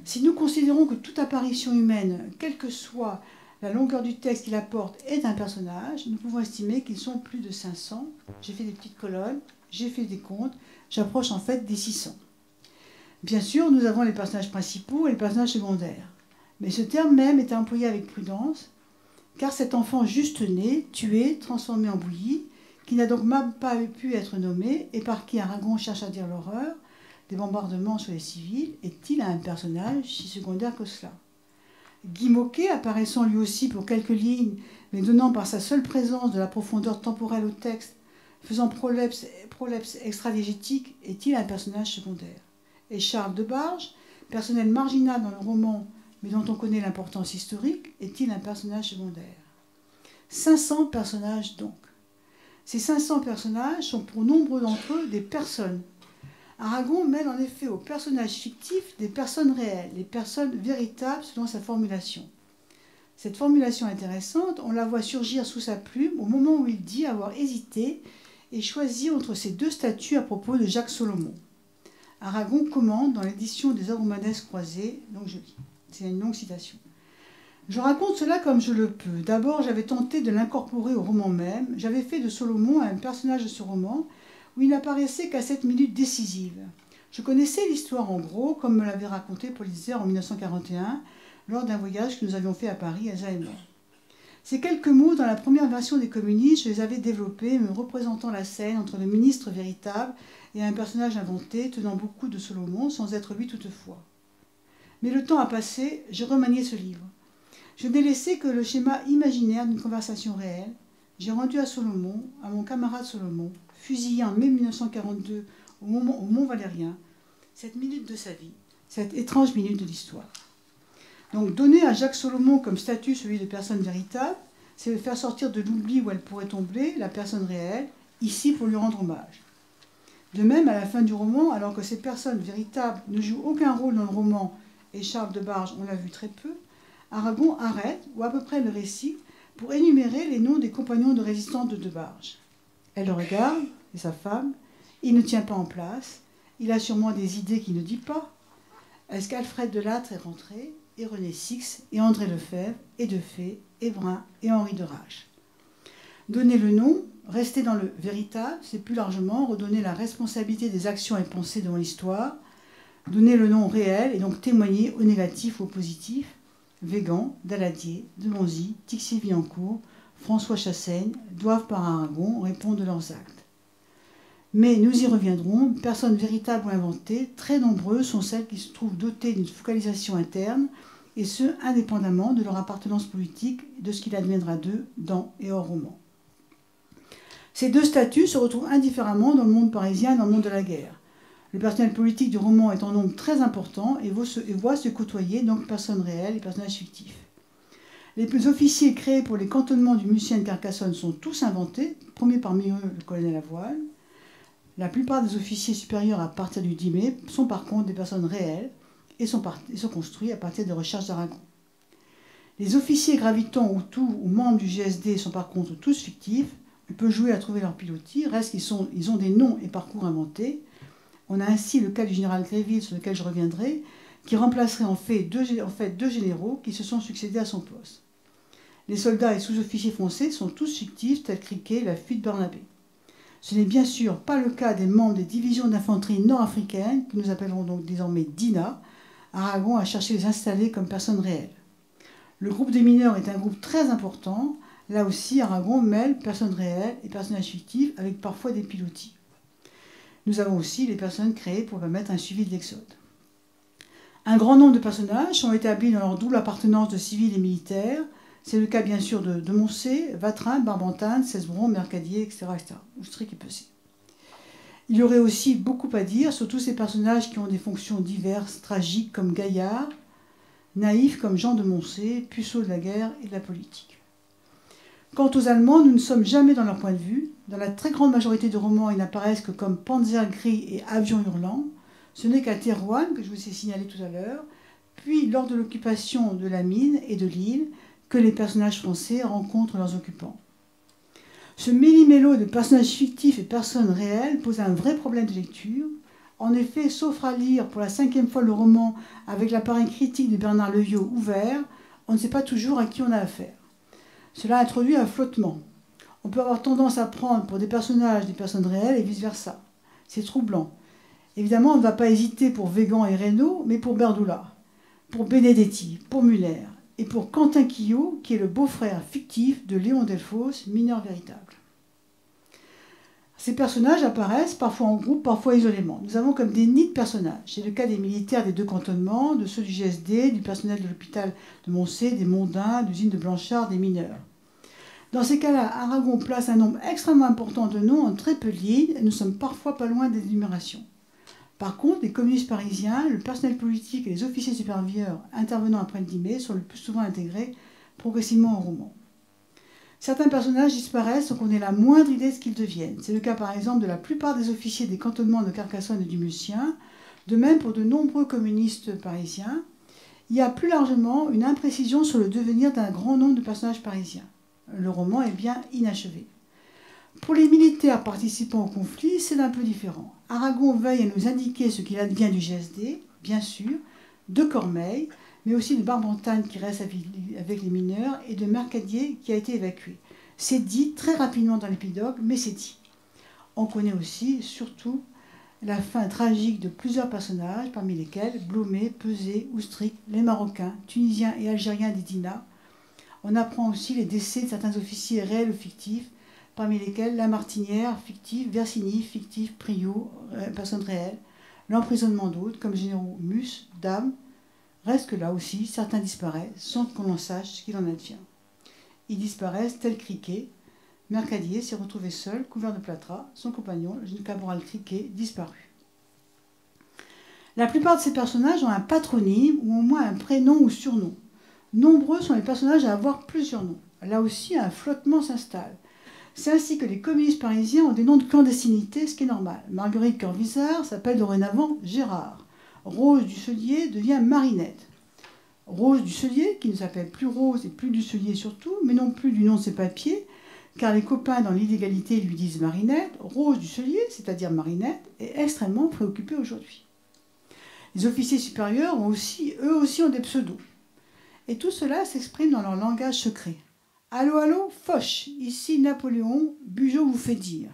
Si nous considérons que toute apparition humaine, quelle que soit la longueur du texte qu'il apporte est un personnage, nous pouvons estimer qu'ils sont plus de 500. J'ai fait des petites colonnes, j'ai fait des comptes, j'approche en fait des 600. Bien sûr, nous avons les personnages principaux et les personnages secondaires. Mais ce terme même est employé avec prudence, car cet enfant juste né, tué, transformé en bouillie, qui n'a donc même pas pu être nommé, et par qui Aragon cherche à dire l'horreur des bombardements sur les civils, est-il un personnage si secondaire que cela? Guy Môquet, apparaissant lui aussi pour quelques lignes, mais donnant par sa seule présence de la profondeur temporelle au texte, faisant prolepse extradiégétique, est-il un personnage secondaire? Et Charles de Barge, personnel marginal dans le roman, mais dont on connaît l'importance historique, est-il un personnage secondaire? 500 personnages donc. Ces 500 personnages sont pour nombre d'entre eux des personnes. Aragon mêle en effet aux personnages fictifs des personnes réelles, les personnes véritables selon sa formulation. Cette formulation intéressante, on la voit surgir sous sa plume au moment où il dit avoir hésité et choisi entre ces deux statuts à propos de Jacques Solomon. Aragon commente dans l'édition des œuvres humanesques croisées, donc je lis, c'est une longue citation. Je raconte cela comme je le peux. D'abord, j'avais tenté de l'incorporer au roman même. J'avais fait de Solomon un personnage de ce roman où il n'apparaissait qu'à cette minute décisive. Je connaissais l'histoire en gros, comme me l'avait raconté Paul Iser en 1941, lors d'un voyage que nous avions fait à Paris, Elsa et moi. Ces quelques mots, dans la première version des communistes, je les avais développés, me représentant la scène entre le ministre véritable et un personnage inventé, tenant beaucoup de Solomon, sans être lui toutefois. Mais le temps a passé, j'ai remanié ce livre. Je n'ai laissé que le schéma imaginaire d'une conversation réelle. J'ai rendu à Solomon, à mon camarade Solomon, fusillé en mai 1942 au Mont-Valérien, cette minute de sa vie, cette étrange minute de l'histoire. Donc donner à Jacques Solomon comme statut celui de personne véritable, c'est faire sortir de l'oubli où elle pourrait tomber la personne réelle, ici pour lui rendre hommage. De même, à la fin du roman, alors que ces personnes véritables ne jouent aucun rôle dans le roman, et Charles de Barge, on l'a vu très peu, Aragon arrête, ou à peu près le récit, pour énumérer les noms des compagnons de résistance de Barge. Elle le regarde, et sa femme. Il ne tient pas en place. Il a sûrement des idées qu'il ne dit pas. Est-ce qu'Alfred Delattre est rentré, et René Six, et André Lefebvre, et Defay, et Brun, et Henri de Rache? Donner le nom, rester dans le véritable, c'est plus largement redonner la responsabilité des actions et pensées devant l'histoire, donner le nom réel, et donc témoigner au négatif ou au positif. Végan, Daladier, Demonzy, Tixier-Villancourt, François Chassaigne doivent par Aragon répondre de leurs actes. Mais nous y reviendrons, personnes véritables ou inventées, très nombreuses sont celles qui se trouvent dotées d'une focalisation interne, et ce, indépendamment de leur appartenance politique et de ce qu'il adviendra d'eux dans et hors roman. Ces deux statuts se retrouvent indifféremment dans le monde parisien et dans le monde de la guerre. Le personnel politique du roman est en nombre très important et voit se côtoyer donc personnes réelles et personnages fictifs. Les officiers créés pour les cantonnements du Mucien de Carcassonne sont tous inventés, premier parmi eux le colonel Avoine. La plupart des officiers supérieurs à partir du 10 mai sont par contre des personnes réelles et sont construits à partir des recherches d'Aragon. Les officiers gravitant autour ou membres du GSD sont par contre tous fictifs. On peut jouer à trouver leur pilotis, reste qu'ils ont des noms et parcours inventés. On a ainsi le cas du général Gréville, sur lequel je reviendrai, qui remplacerait en fait deux généraux qui se sont succédés à son poste. Les soldats et sous-officiers français sont tous fictifs, tels Criquet, la fuite Barnabé. Ce n'est bien sûr pas le cas des membres des divisions d'infanterie nord-africaines, que nous appellerons donc désormais DINA. Aragon a cherché à les installer comme personnes réelles. Le groupe des mineurs est un groupe très important. Là aussi, Aragon mêle personnes réelles et personnages fictifs, avec parfois des pilotis. Nous avons aussi les personnes créées pour permettre un suivi de l'exode. Un grand nombre de personnages sont établis dans leur double appartenance de civils et militaires. C'est le cas bien sûr de Moncey, Vatrin, Barbentane, Cesbron, Mercadier, etc. Oustric et Pessé. Il y aurait aussi beaucoup à dire sur tous ces personnages qui ont des fonctions diverses, tragiques comme Gaillard, naïfs comme Jean de Moncey, puceaux de la guerre et de la politique. Quant aux Allemands, nous ne sommes jamais dans leur point de vue. Dans la très grande majorité de romans, ils n'apparaissent que comme Panzer gris et avions hurlants. Ce n'est qu'à Thérouanne, que je vous ai signalé tout à l'heure, puis lors de l'occupation de la mine et de l'île, que les personnages français rencontrent leurs occupants. Ce méli-mélo de personnages fictifs et personnes réelles pose un vrai problème de lecture. En effet, sauf à lire pour la 5e fois le roman avec l'appareil critique de Bernard Leuillot ouvert, on ne sait pas toujours à qui on a affaire. Cela introduit un flottement. On peut avoir tendance à prendre pour des personnages des personnes réelles et vice-versa. C'est troublant. Évidemment, on ne va pas hésiter pour Végan et Reynaud, mais pour Berdula, pour Benedetti, pour Muller, et pour Quentin Quillot, qui est le beau-frère fictif de Léon Delphos, mineur véritable. Ces personnages apparaissent parfois en groupe, parfois isolément. Nous avons comme des nids de personnages. C'est le cas des militaires des 2 cantonnements, de ceux du GSD, du personnel de l'hôpital de Moncé, des mondains, de l'usine de Blanchard, des mineurs. Dans ces cas-là, Aragon place un nombre extrêmement important de noms en très peu de lignes, et nous sommes parfois pas loin des énumérations. Par contre, les communistes parisiens, le personnel politique et les officiers supérieurs intervenant après le 10 mai sont le plus souvent intégrés progressivement au roman. Certains personnages disparaissent sans qu'on ait la moindre idée de ce qu'ils deviennent. C'est le cas par exemple de la plupart des officiers des cantonnements de Carcassonne et du Mussien, de même pour de nombreux communistes parisiens. Il y a plus largement une imprécision sur le devenir d'un grand nombre de personnages parisiens. Le roman est bien inachevé. Pour les militaires participant au conflit, c'est un peu différent. Aragon veille à nous indiquer ce qu'il advient du GSD, bien sûr, de Cormeilles, mais aussi de Barbentane qui reste avec les mineurs et de Mercadier qui a été évacué. C'est dit très rapidement dans l'épilogue, mais c'est dit. On connaît aussi, surtout, la fin tragique de plusieurs personnages, parmi lesquels Blomet, Peset, Oustric, les Marocains, Tunisiens et Algériens d'Edina. On apprend aussi les décès de certains officiers réels ou fictifs, parmi lesquels Lamartinière, fictif, Versini, fictif, Priot, personne réelle, l'emprisonnement d'autres, comme généraux Mus, Dame. Reste que là aussi, certains disparaissent sans qu'on en sache ce qu'il en advient. Ils disparaissent tels Criquet. Mercadier s'est retrouvé seul, couvert de plâtras, son compagnon, le caporal Criquet, disparu. La plupart de ces personnages ont un patronyme ou au moins un prénom ou surnom. Nombreux sont les personnages à avoir plusieurs noms. Là aussi, un flottement s'installe. C'est ainsi que les communistes parisiens ont des noms de clandestinité, ce qui est normal. Marguerite Corvisart s'appelle dorénavant Gérard. Rose Dusselier devient Marinette. Rose Dusselier, qui ne s'appelle plus Rose et plus Dusselier surtout, mais non plus du nom de ses papiers, car les copains dans l'illégalité lui disent Marinette. Rose Dusselier, c'est-à-dire Marinette, est extrêmement préoccupée aujourd'hui. Les officiers supérieurs eux aussi ont des pseudos. Et tout cela s'exprime dans leur langage secret. Allô, allô, Foch, ici Napoléon, Bugeaud vous fait dire.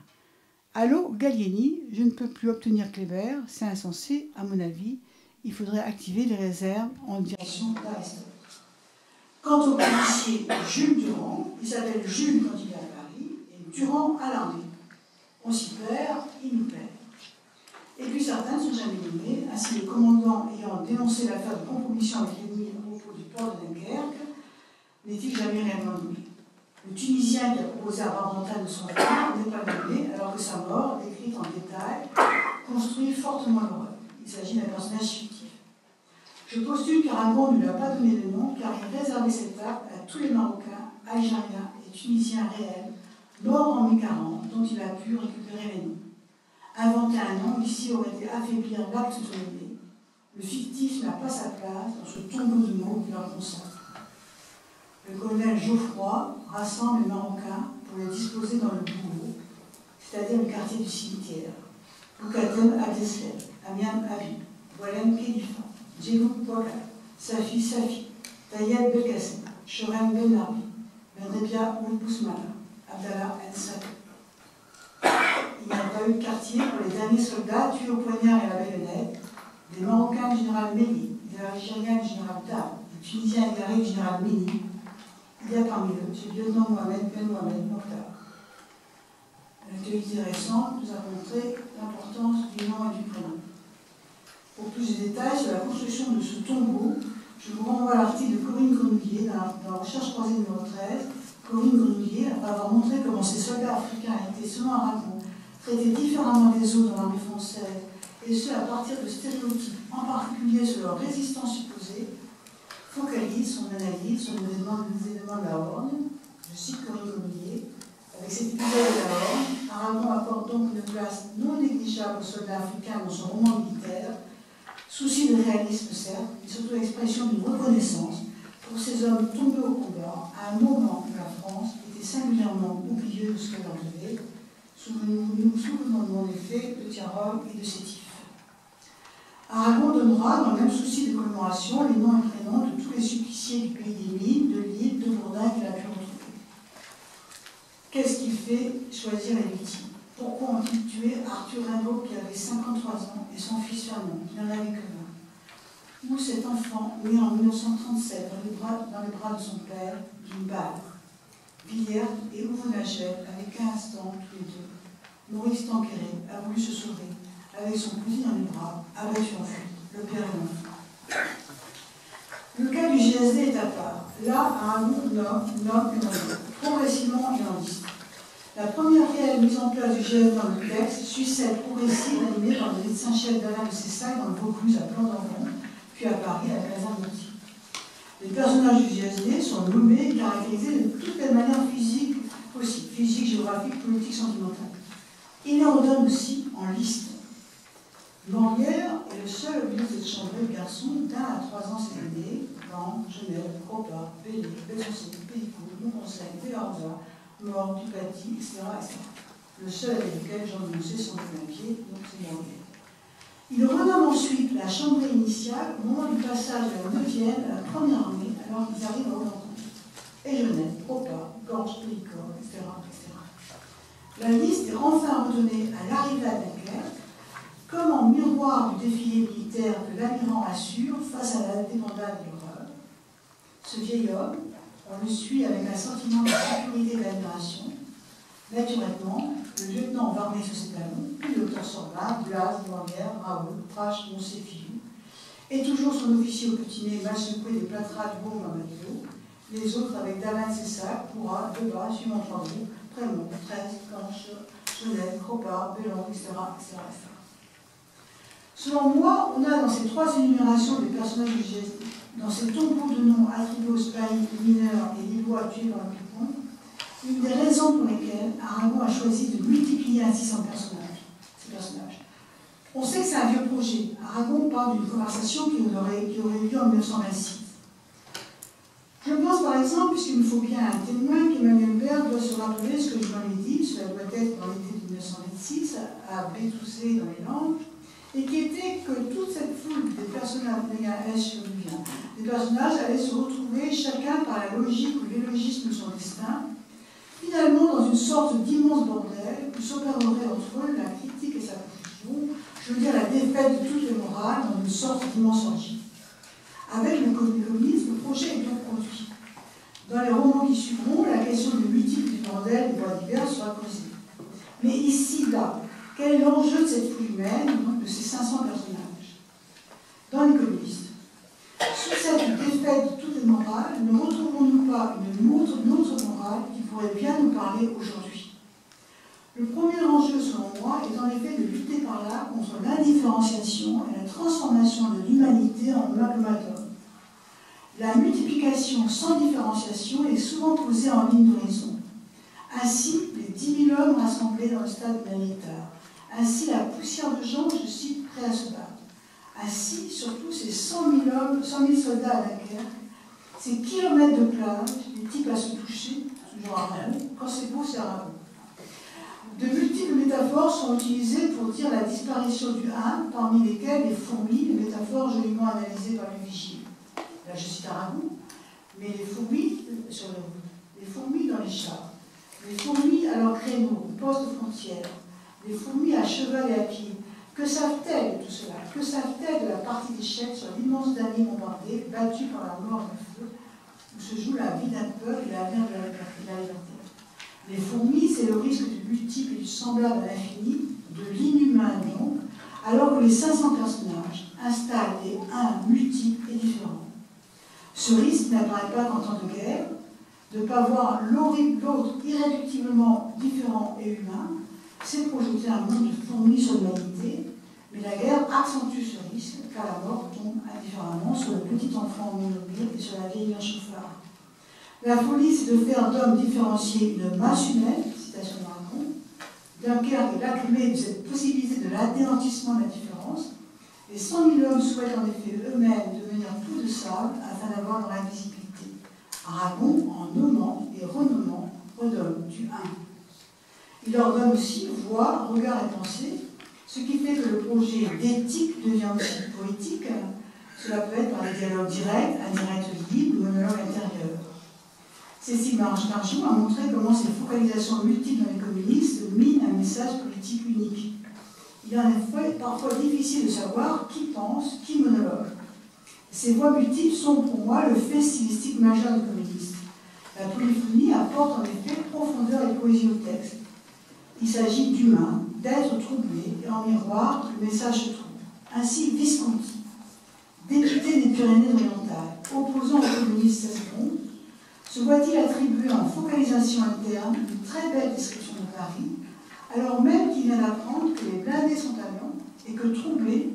Allô, Gallieni, je ne peux plus obtenir Kléber, c'est insensé, à mon avis, il faudrait activer les réserves en direction d'Aristote. Quant au policier Jules Durand, il s'appelle Jules quand il est à Paris, et Durand à l'armée. On s'y perd, il nous perd. Et puis certains ne sont jamais nommés, ainsi le commandant ayant dénoncé l'affaire de compromission avec l'ennemi à propos du port de Dunkerque, n'est-il jamais réellement nommé. Le Tunisien qui a proposé à Barbentane de son frère n'est pas nommé, alors que sa mort, décrite en détail, construit fortement l'horreur. Il s'agit d'un personnage fictif. Je postule qu'Aragon ne lui a pas donné de nom, car il réservait cette table à tous les Marocains, Algériens et Tunisiens réels, morts en mai 40, dont il a pu récupérer les noms. Inventer un nom ici aurait été affaiblir l'acte de nommer. Le fictif n'a pas sa place dans ce tombeau de mots qui leur consacre. Le colonel Geoffroy rassemble les Marocains pour les disposer dans le bourreau, c'est-à-dire le quartier du cimetière. Boukatem Abdeslam, Amiam Habib, Walem Khalifa, Djelouk Bouakar, Safi Safi, Tayeb Belkacem, Chorem Ben Narbi, Benrebia Ould Bousmana, Abdallah El Sabi. Il n'y a pas eu de quartier pour les derniers soldats tués au poignard et à la baïonnette, des Marocains du général Méli, des Algériens du général Dab, des Tunisiens égarés du général Méni. Il y a parmi eux le lieutenant Mohamed Ben Mohamed Mokhtar. L'actualité récente nous a montré l'importance du nom et du prénom. Pour plus de détails sur la construction de ce tombeau, je vous renvoie à l'article de Corinne Grenouillet dans Recherche croisée numéro 13. Corinne Grenouillet, après avoir montré comment ces soldats africains étaient, selon Aragon, traités différemment des autres dans l'armée française, et ce à partir de stéréotypes, en particulier sur leur résistance supposée, focalise son analyse sur les éléments de la Horne. Je cite Corinne Grenouillet. Avec cet épisode de la Horne, Aragon apporte donc une place non négligeable aux soldats africains dans son roman militaire, souci de réalisme certes, mais surtout expression d'une reconnaissance pour ces hommes tombés au combat à un moment où la France était singulièrement oublieuse de ce qu'elle leur devait. Souvenons-nous en effet de Tyrol et de Sétif. Aragon donnera, dans le même souci de commémoration, les noms et prénoms prénom de tous les suppliciés du pays des mines, de l'île, de Bourdin qu'il a pu retrouver. Qu'est-ce qui fait choisir les victimes? Pourquoi ont-ils tué Arthur Rimbaud qui avait 53 ans et son fils Fernand qui n'en avait que 20? Ou cet enfant né en 1937 dans les bras de son père d'une balle? Villers et Ouvenagel avaient 15 ans tous les deux. Maurice Tanqueray a voulu se sauver avec son cousin dans les bras, abattu en fuite, le père et l'enfant. Le cas du GSD est à part. Là, à un groupe nomme et nomme, progressivement irlandiste. La première réelle mise en place du GSD dans le texte suit celle progressive animée par le médecin-chef d'Alain de Cessac dans le Vaucluse à Plan-d'Enfant, puis à Paris à la caserne Monty. Les personnages du GSD sont nommés et caractérisés de toutes les manières physiques possibles, physique, géographique, politique, sentimentale. Il en redonne aussi en liste. Morlière est le seul au milieu de cette chambrée de garçons d'1 à 3 ans cette année, dans Genève, Cropa, Belley, Besançon, Pélicourt, Montconseil, Béarza, Mort, Dupaty, etc., etc. Le seul avec lequel Jean Moncé s'en fait un pied, donc c'est Morlière. Il renomme ensuite la chambrée initiale au moment du passage de la 9e à la 1re armée, alors qu'ils arrivent à Audenton. Et Genève, Cropa, Gorge, Pélicourt, etc., etc. La liste est enfin redonnée à l'arrivée à Dunkerque, comme en miroir du défilé militaire que l'amiral assure face à la débandade de l'horreur. Ce vieil homme, on le suit avec un sentiment de sécurité et d'admiration. Naturellement, le lieutenant va armer sur ses talons, puis le docteur Sorba, Blas, Morlière, Raoul, Prache, Moncé-Fillou, et toujours son officier au petit nez mal secoué des plâtras du bon matelot, les autres avec Dalin de Cessac, Pourra, Debat, Simon Trois-Roues, Prémont, 13, Canche, Genève, Cropard, Bellon, etc., etc., etc. Selon moi, on a dans ces 3 énumérations des personnages du GSD, dans ces tombeaux de noms attribués aux spahis, mineurs et lillois tués par le Picon, une des raisons pour lesquelles Aragon a choisi de multiplier ainsi ces personnages. On sait que c'est un vieux projet. Aragon parle d'une conversation qui aurait eu lieu en 1926. Je pense par exemple, puisqu'il nous faut bien un témoin, qu'Emmanuel Baird doit se rappeler ce que je lui ai dit, cela doit être dans l'été de 1926, à Bétoussé dans les Landes, et qui était que toute cette foule des personnages, des personnages allaient se retrouver chacun par la logique ou l'élogisme de son destin, finalement dans une sorte d'immense bordel où s'opérerait entre eux la critique et sa confusion, je veux dire la défaite de toutes les morales dans une sorte d'immense orgie. Avec le communisme, le projet est donc conduit. Dans les romans qui suivront, la question du multiple du bordel des voies diverses sera posée. Mais ici, là, quel est l'enjeu de cette foule humaine, de ces 500 personnages? Dans les communistes, sous cette défaite de toutes les morales, ne retrouvons-nous pas une autre morale qui pourrait bien nous parler aujourd'hui? Le premier enjeu, selon moi, est en effet de lutter par là contre l'indifférenciation et la transformation de l'humanité en amalgame. La multiplication sans différenciation est souvent posée en ligne d'horizon. Ainsi, les 10 000 hommes rassemblés dans le stade planétaire. Ainsi, la poussière de gens, je cite, prêts à se battre. Ainsi, surtout, ces 100 000 hommes, 100 000 soldats à la guerre, ces kilomètres de plage, les types à se toucher, toujours à Raoult, quand c'est beau, c'est à Raoult. De multiples métaphores sont utilisées pour dire la disparition du 1, parmi lesquelles les fourmis, les métaphores joliment analysées par le vigile. Là, je cite Aragon, mais les fourmis sur les routes, les fourmis dans les chars, les fourmis à leur créneau, poste de frontière, les fourmis à cheval et à pied. Que savent-elles de tout cela? Que savent-elles de la partie d'échec sur l'immense damier bombardé, battu par la mort et le feu, où se joue la vie d'un peuple et l'avenir de la liberté? Les fourmis, c'est le risque du multiple et du semblable à l'infini, de l'inhumain donc, alors que les 500 personnages installent des uns multiples et différents. Ce risque n'apparaît pas qu'en temps de guerre, de ne pas voir l'autre irréductiblement différent et humain, c'est projeter un monde de fourmis sur l'humanité, mais la guerre accentue ce risque, car la mort tombe indifféremment sur le petit enfant mobile et sur la vieille chauffard. La folie, c'est de faire d'hommes différenciés une masse humaine, citation d'Aragon. Dunkerque est lacrymé de cette possibilité de l'anéantissement de la différence. Les 100 000 hommes souhaitent en effet eux-mêmes devenir tout de sable afin d'avoir dans l'invisibilité. Aragon, en nommant et renommant, redonne du 1. Il leur donne aussi voix, regard et pensée, ce qui fait que le projet d'éthique devient aussi poétique, Cela peut être par des dialogues directs, indirects libres, ou monologues intérieurs. Cécile Margeau a montré comment ces focalisations multiples dans les communistes minent un message politique unique. Il est en effet parfois difficile de savoir qui pense, qui monologue. Ces voix multiples sont pour moi le fait stylistique majeur des communistes. La polyphonie apporte en effet profondeur et poésie au texte. Il s'agit d'humain, d'être troublé, et en miroir, le message se trouve. Ainsi, Visconti, député des Pyrénées-Orientales, opposant aux communistes saisons, se voit-il attribuer en focalisation interne une très belle description de Paris, alors même qu'il vient d'apprendre que les blindés sont à Lyon et que troublé,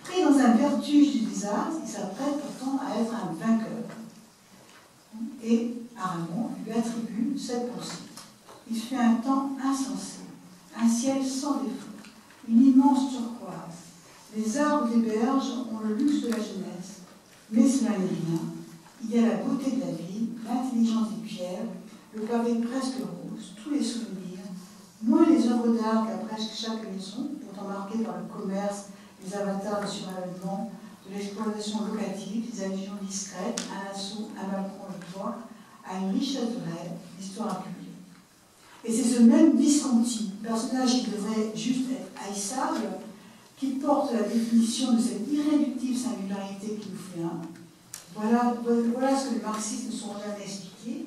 pris dans un vertige du désastre, il s'apprête pourtant à être un vainqueur. Et Aragon lui attribue cette pensée. Il fait un temps insensé, un ciel sans défaut, une immense turquoise. Les arbres des berges ont le luxe de la jeunesse, mais cela n'est rien. Il y a la beauté de la vie, l'intelligence des pierres, le pavé presque rose, tous les souvenirs, moins les œuvres d'art qu'à presque chaque maison, pourtant marquées par le commerce, les avatars de suravènement, de l'exploitation locative, des allusions discrètes, un assaut, un balcon, le toit, à une richesse de rêve, l'histoire à publier. Et c'est ce même Visconti, personnage qui devrait juste être haïssable, qui porte la définition de cette irréductible singularité qui nous fait un. Voilà ce que les marxistes ne sont jamais expliqués.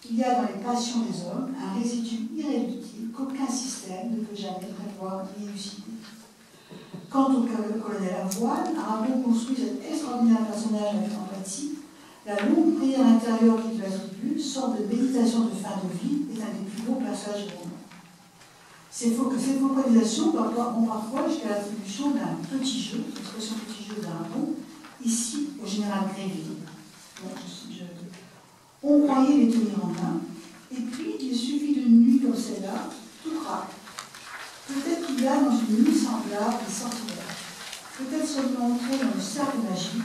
Il y a dans les passions des hommes un résidu irréductible qu'aucun système ne peut jamais prévoir ni élucider. Quant au colonel Avoine, Aragon construit cet extraordinaire personnage avec empathie. La longue prière intérieure qui lui attribue, sorte de méditation de fin de vie, est un des plus beaux passages du roman. Ces focalisations vont parfois jusqu'à l'attribution d'un petit jeu, l'expression petit jeu d'Aragon, ici au général Grévy. On croyait les tenir en main, et puis il suffit d'une nuit comme celle-là, tout craque. Peut-être qu'il y a dans une nuit semblable des sortilèges. Peut-être sommes-nous entrés dans le cercle magique.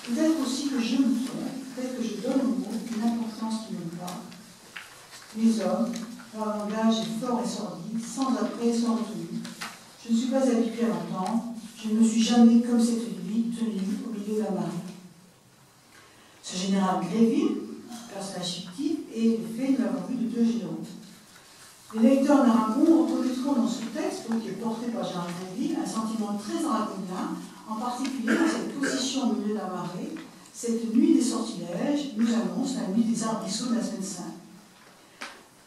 Peut-être aussi que je me trompe. Peut-être que je donne au mot une importance qui me parle. Les hommes, leur langage est fort et sordide, sans après, sans retenue. Je ne suis pas habituée à l'entendre. Je ne me suis jamais, comme cette nuit, tenue au milieu de la marée. Ce général Gréville, personnage fictif, est le fait de l'avoir vu de deux généraux. Les lecteurs d'Aragon reconnaîtront dans ce texte, qui est porté par Gérard Gréville, un sentiment très aragonien, en particulier dans cette position au milieu de la marée. Cette nuit des sortilèges nous annonce la nuit des arbrisseaux de la semaine sainte.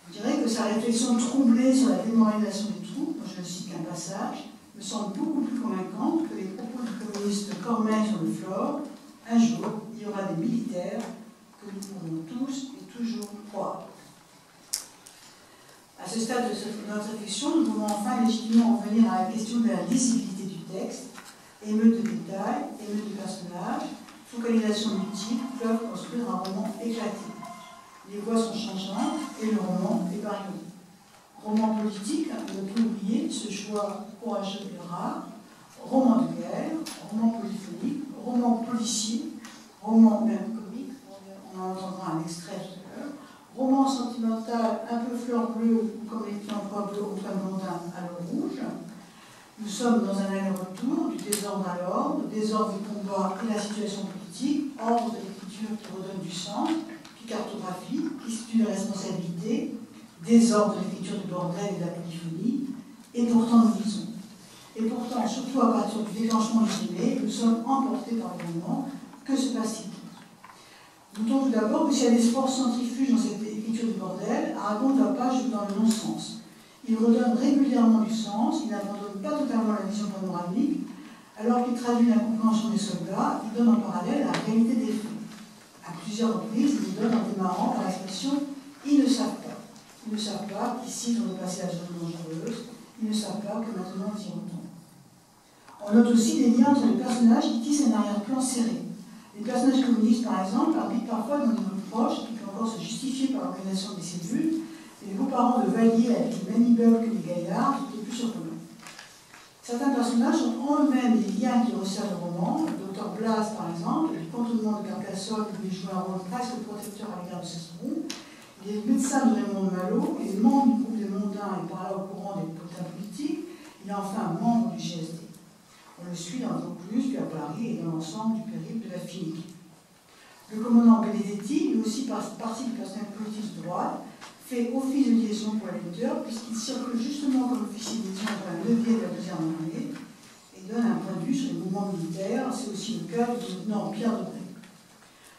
Je dirais que sa réflexion troublée sur la démoralisation des troupes, dont je ne cite qu'un passage, me semble beaucoup plus convaincante que les propos du communiste Cormeilles sur le Flore. Un jour, il y aura des militaires que nous pourrons tous et toujours croire. À ce stade de notre réflexion, nous pouvons enfin légitimement en venir à la question de la lisibilité du texte. Émeute de détails, émeute de personnages, focalisation multiple peuvent construire un roman éclaté. Les voix sont changeantes et le roman est varié. Roman politique, on ne peut oublier ce choix courageux et rare. Roman de guerre, roman polyphonique, roman policier, roman même comique, on en entendra un extrait tout à l'heure. Roman sentimental, un peu fleur bleue, comme les emplois bleu Antoine Blondin à l'eau rouge. Nous sommes dans un aller-retour du désordre à l'ordre, désordre du combat et la situation politique, ordre de l'écriture qui redonne du sens, qui cartographie, qui situe les responsabilités, désordre de l'écriture du bordel et de la polyphonie, et pourtant nous lisons. Et pourtant, surtout à partir du déclenchement du dîner, nous sommes emportés par le moment. Que se passe-t-il? Notons tout d'abord que s'il y a des sports centrifuges dans cette écriture du bordel, Aragon ne va pas juste dans le non-sens. Il redonne régulièrement du sens, il n'abandonne pas totalement la vision panoramique, alors qu'il traduit l'incompréhension des soldats, il donne en parallèle la réalité des faits. À plusieurs reprises, il donne en démarrant par l'expression « ils ne savent pas ». Ils ne savent pas qu'ici, ils ont dépassé la zone dangereuse, ils ne savent pas que maintenant, ils y retournent. On note aussi des liens entre les personnages qui tissent un arrière-plan serré. Les personnages communistes, par exemple, habitent parfois dans des groupes proches qui peuvent encore se justifier par l'organisation des cellules. Et les beaux-parents de Vallier avec les mêmes immeubles que les gaillards, tout est plus surprenant. Certains personnages ont en eux-mêmes des liens qui resserrent le roman. Le docteur Blas, par exemple, le cantonnement de Carcassonne, qui lui joue un rôle presque protecteur à l'égard de Cesbron. Les médecins de Raymond de Malo et les membres du groupe des mondains et par là au courant des potins politiques. Il est enfin membre du GSD. On le suit dans Vaucluse, puis à Paris et dans l'ensemble du périple de la Finique. Le commandant Benedetti, lui aussi partie du personnel politique de droite, fait office de liaison pour les lecteurs, puisqu'il circule justement comme officier de liaison entre la 9e et la 2e armée, et donne un point de vue sur les mouvements militaires. C'est aussi le cas du lieutenant Pierre Debré.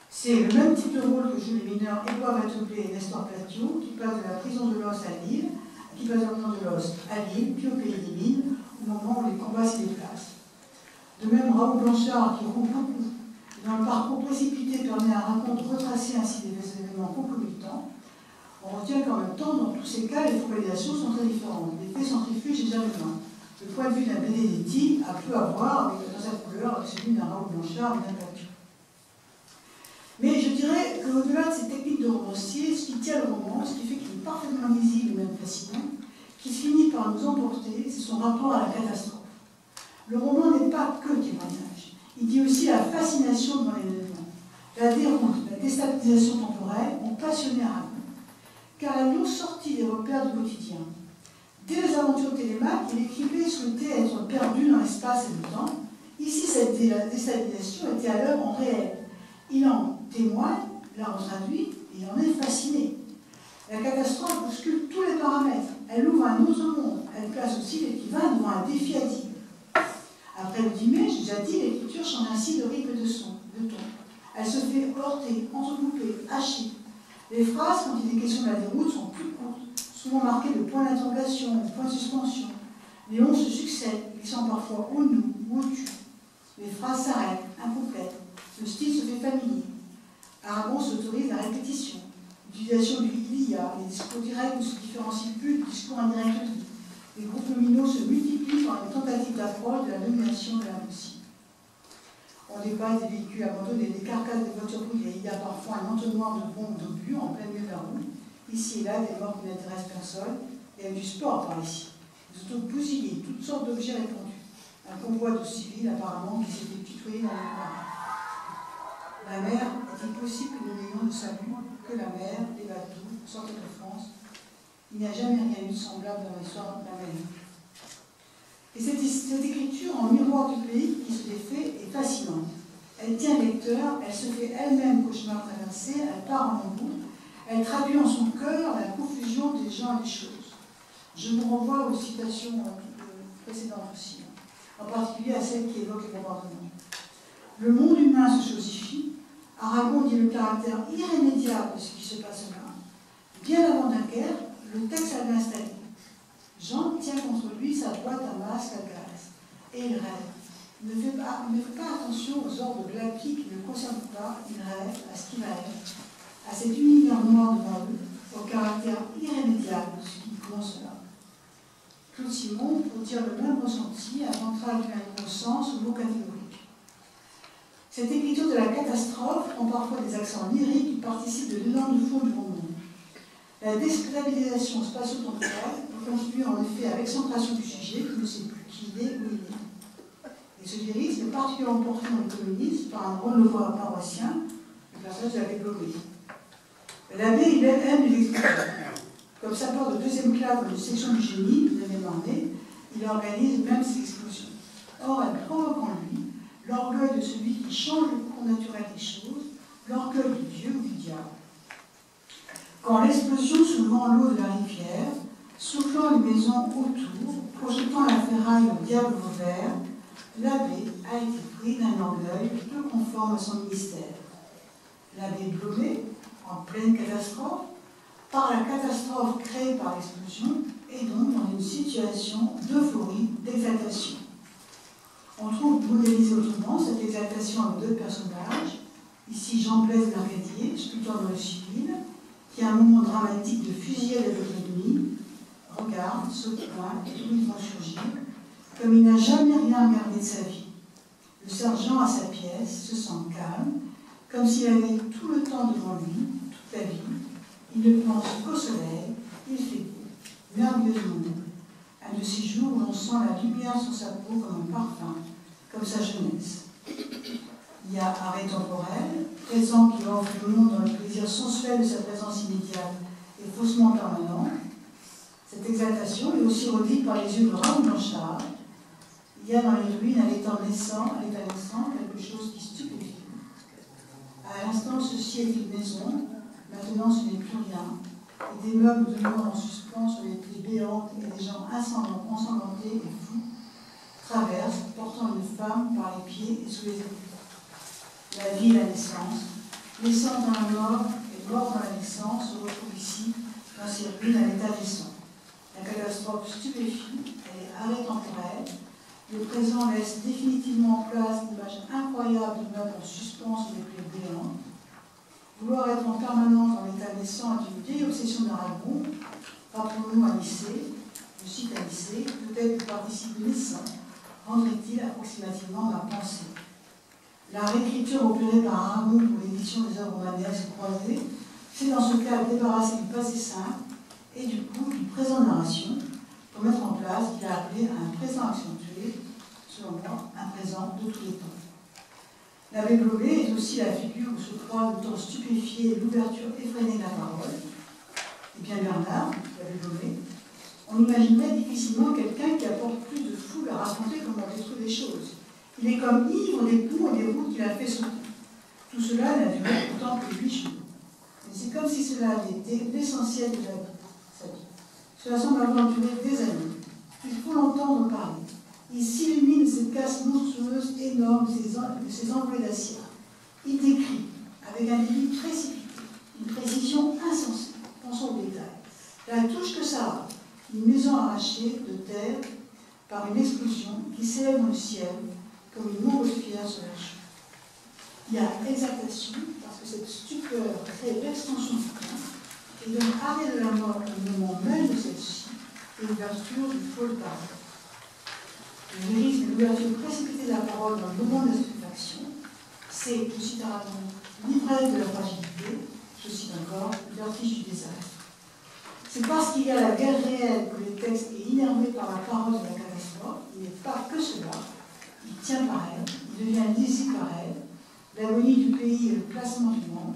C'est le même type de rôle que jouent les mineurs Édouard Vatobé et Nestor Platio, qui passent de la prison de l'Os à Lille, puis au pays des mines, au moment où les combats s'y déplacent. De même, Raoul Blanchard, qui rompt beaucoup, dans le parcours précipité, permet un raconte retracer ainsi des événements concomitants. On retient qu'en même temps, dans tous ces cas, les focalisations sont très différentes. L'effet centrifuge est jamais le même. Le point de vue d'un Benedetti a peu à voir dans sa couleur avec celui d'un Raoul Blanchard ou d'un Platio. Mais je dirais qu'au-delà de ces techniques de romancier, ce qui tient le roman, ce qui fait qu'il est parfaitement lisible et même fascinant, qui finit par nous emporter, c'est son rapport à la catastrophe. Le roman n'est pas que témoignage. Il dit aussi la fascination devant l'événement. La déroute, la déstabilisation temporelle ont passionné Aragon, car elles l'ont sorti des repères du quotidien. Dès les aventures de Télémaque, l'écrivain souhaitait être perdu dans l'espace et le temps. Ici, cette déstabilisation était à l'œuvre en réel. Il en témoigne, la retraduit, et il en est fasciné. La catastrophe bouscule tous les paramètres. Elle ouvre un autre monde. Elle place aussi l'écrivain devant un défi à dire. Après le 10 mai, j'ai déjà dit, l'écriture change ainsi de rythme et de ton. Elle se fait heurter, entrecouper, hacher. Les phrases, quand il est question de la déroute, sont plus courtes, souvent marquées de points d'interrogation, de points de suspension. Les on se succèdent, ils sont parfois au nous ou au tu. Les phrases s'arrêtent, incomplètes. Le style se fait familier. Aragon s'autorise la répétition. L'utilisation du il y a, les discours directs ne se différencient plus du discours indirect de vie. Les groupes nominaux se multiplient par les tentatives d'approche de la domination de l'impossible. On dépasse des véhicules abandonnés, des carcasses des voitures brûlées. Il y a parfois un entonnoir de bombes d'obus en plein milieu de la route. Ici et là, des morts qui n'intéressent personne. Il y a du sport par ici. Des autos bousillés, toutes sortes d'objets répandus. Un convoi de civils apparemment qui s'est fait tutoyer dans les marais. La mer, est-il possible que nous n'ayons de salut que la mer, les bateaux, sortent de France? Il n'y a jamais rien eu de semblable dans l'histoire de la mer. Et cette écriture en miroir du pays qui se défait est fascinante. Elle tient le lecteur, elle se fait elle-même cauchemar traversé, elle part en lambeaux, elle traduit en son cœur la confusion des gens et des choses. Je vous renvoie aux citations précédentes aussi, en particulier à celles qui évoquent les bombardements. Le monde humain se chosifie. Aragon dit le caractère irrémédiable de ce qui se passe là. Bien avant Dunkerque, le texte avait installé. Jean tient contre lui sa boîte à masque à gaz. Et il rêve. Il ne fait pas attention aux ordres glapiques qui ne le concernent pas. Il rêve à ce qui va être, à cet univers noir devant eux, au caractère irrémédiable de ce qui commence là. Claude Simon, pour dire le même ressenti, inventera avec un nouveau sens au mot catégorique. Cette écriture de la catastrophe prend parfois des accents lyriques qui participent de l'élan de fond du roman. La déstabilisation spatio-temporelle peut constituer en effet avec centration du sujet qui ne sait plus qui il est, où il est. Et ce lyrisme est particulièrement porté dans le communisme par un rôle paroissien, le personnage de l'abbé Blomé. L'abbé, il aime les explosions. Comme ça part de deuxième classe dans une section du génie, de Mémarnais, il organise même ces explosions. Or, elle provoque en lui l'orgueil de celui qui change le cours naturel des choses, l'orgueil du Dieu ou du diable. Quand l'explosion soulevant l'eau de la rivière, soufflant les maisons autour, projetant la ferraille au diable vert, l'abbé a été pris d'un orgueil peu conforme à son ministère. L'abbé Blomé, en pleine catastrophe, par la catastrophe créée par l'explosion, est donc dans une situation d'euphorie, d'exaltation. On trouve modélisé autrement cette exaltation avec deux personnages. Ici, Jean-Blaise Mercadier, sculpteur dans le civil, qui a un moment dramatique de fusillade avec l'ennemi, regarde, se pointe, et d'où ils vont surgir, comme il n'a jamais rien regardé de sa vie. Le sergent à sa pièce se sent calme, comme s'il avait tout le temps devant lui, toute la vie. Il ne pense qu'au soleil, il fait beau, merveilleusement beau. Un de ces jours où l'on sent la lumière sur sa peau comme un parfum, comme sa jeunesse. Il y a arrêt temporel, présent qui offre le monde dans le plaisir sensuel de sa présence immédiate et faussement permanent. Cette exaltation est aussi redite par les yeux de Raoul Blanchard. Il y a dans les ruines un état naissant, quelque chose qui stupéfie. À l'instant, ceci est une maison, maintenant ce n'est plus rien. Et des meubles de mort en suspens sur les plaies béantes et des gens ensanglantés et fous traversent, portant une femme par les pieds et sous les épaules. La vie, la naissance, naissant dans la mort et mort dans la naissance, se retrouve ici, dans ces ruines à l'état naissant. La catastrophe stupéfie, elle est arrêt temporel. Le présent laisse définitivement en place l'image incroyable de meubles en suspens sur des plaies béantes. Vouloir être en permanence dans l'état naissant est une vieille obsession d'Aragon. Rappelons-nous à Nicée, je cite à Nicée, peut-être le participe naissant rendrait-il approximativement ma pensée. La réécriture opérée par Aragon pour l'édition des œuvres romanesques croisées, c'est dans ce cas débarrasser du passé simple et du coup du présent narration pour mettre en place ce qu'il a appelé un présent accentué, selon moi, un présent de tous les temps. L'abbé Blomet est aussi la figure où se croise le temps stupéfié et l'ouverture effrénée de la parole. Et bien Bernard, l'abbé Blomet, on imaginerait difficilement quelqu'un qui apporte plus de foule à raconter comment détruire des choses. Il est comme ivre des ponts et des routes qu'il a fait sauter. Tout cela n'a duré pourtant que 8 jours. Mais c'est comme si cela avait été l'essentiel de sa vie. Cela semble avoir duré des années. Il faut l'entendre parler. Il s'illumine de cette casse monstrueuse, énorme, de ces envolées d'acier. Il décrit, avec un débit précipité, une précision insensée. Pensons au détail. La touche que ça a, une maison arrachée de terre par une explosion qui s'élève dans le ciel comme une montgolfière sur la chute. Il y a exaltation, parce que cette stupeur crée l'extension du temps, et donc arrêt de la mort au moment même de celle-ci, et ouverture du faux de parole. Le lyrisme et l'ouverture précipitée de la parole dans le moment de la stupéfaction, c'est, je cite Aragon, l'ivresse de la fragilité, je cite encore, le vertige du désastre. C'est parce qu'il y a la guerre réelle que le texte est innervé par la parole de la catastrophe. Il n'est pas que cela. Il tient par elle, il devient lisible par elle. L'agonie du pays et le placement du monde.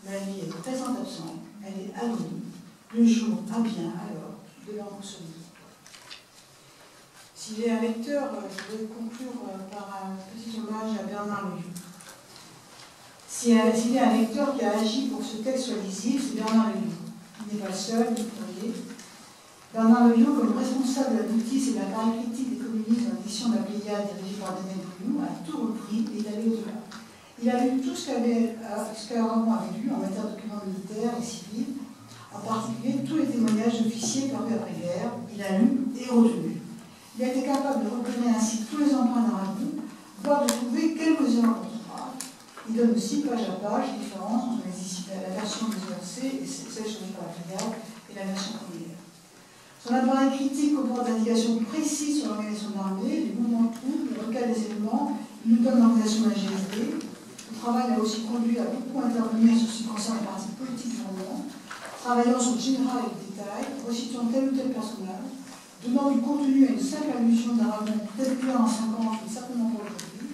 La vie est présente absente, elle est agonie. Le jour a bien alors de l'encre sur lui. S'il est un lecteur, je vais conclure par un petit hommage à Bernard Leyoux. S'il est un lecteur qui a agi pour que ce texte soit lisible, c'est Bernard Leyoux. Il n'est pas seul, ni le premier. Bernard Leyoux, comme responsable de la notice et de la parole critique des communistes dans l'édition de la Pléiade dirigée par Daniel Brugnon, a tout repris et est allé au-delà. Il a lu tout ce qu'Aragon avait lu en matière de documents militaires et civils, en particulier tous les témoignages d'officiers parus après-guerre. Il a lu et retenu. Il a été capable de repérer ainsi tous les emprunts d'Aragon, voire de trouver quelques erreurs orthographiques. Il donne aussi page à page les différences entre la version des ERC et celle choisie par la Pléiade et la version première. Son appareil critique comporte d'indications précises sur l'organisation de l'armée, les mouvements de troupes, le recul des éléments, il nous donne l'organisation de la GSD. Le travail a aussi conduit à beaucoup intervenir sur ce qui concerne la partie politique du roman, travaillant sur le général et le détail, resituant tel ou tel personnage, donnant du contenu à une simple allusion d'Aragon, peut-être plus en 50, mais certainement pas aujourd'hui.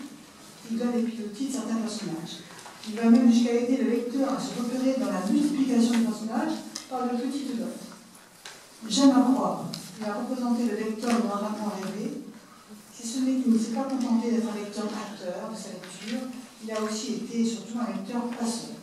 Il donne les pilotis de certains personnages. Il va même jusqu'à aider le lecteur à se repérer dans la multiplication des personnages par le petit de l'autre. J'aime à croire. Il a représenté le lecteur dont Aragon rêvé. Si ce n'est qu'il ne s'est pas contenté d'être un lecteur acteur de sa lecture, il a aussi été surtout un lecteur passeur.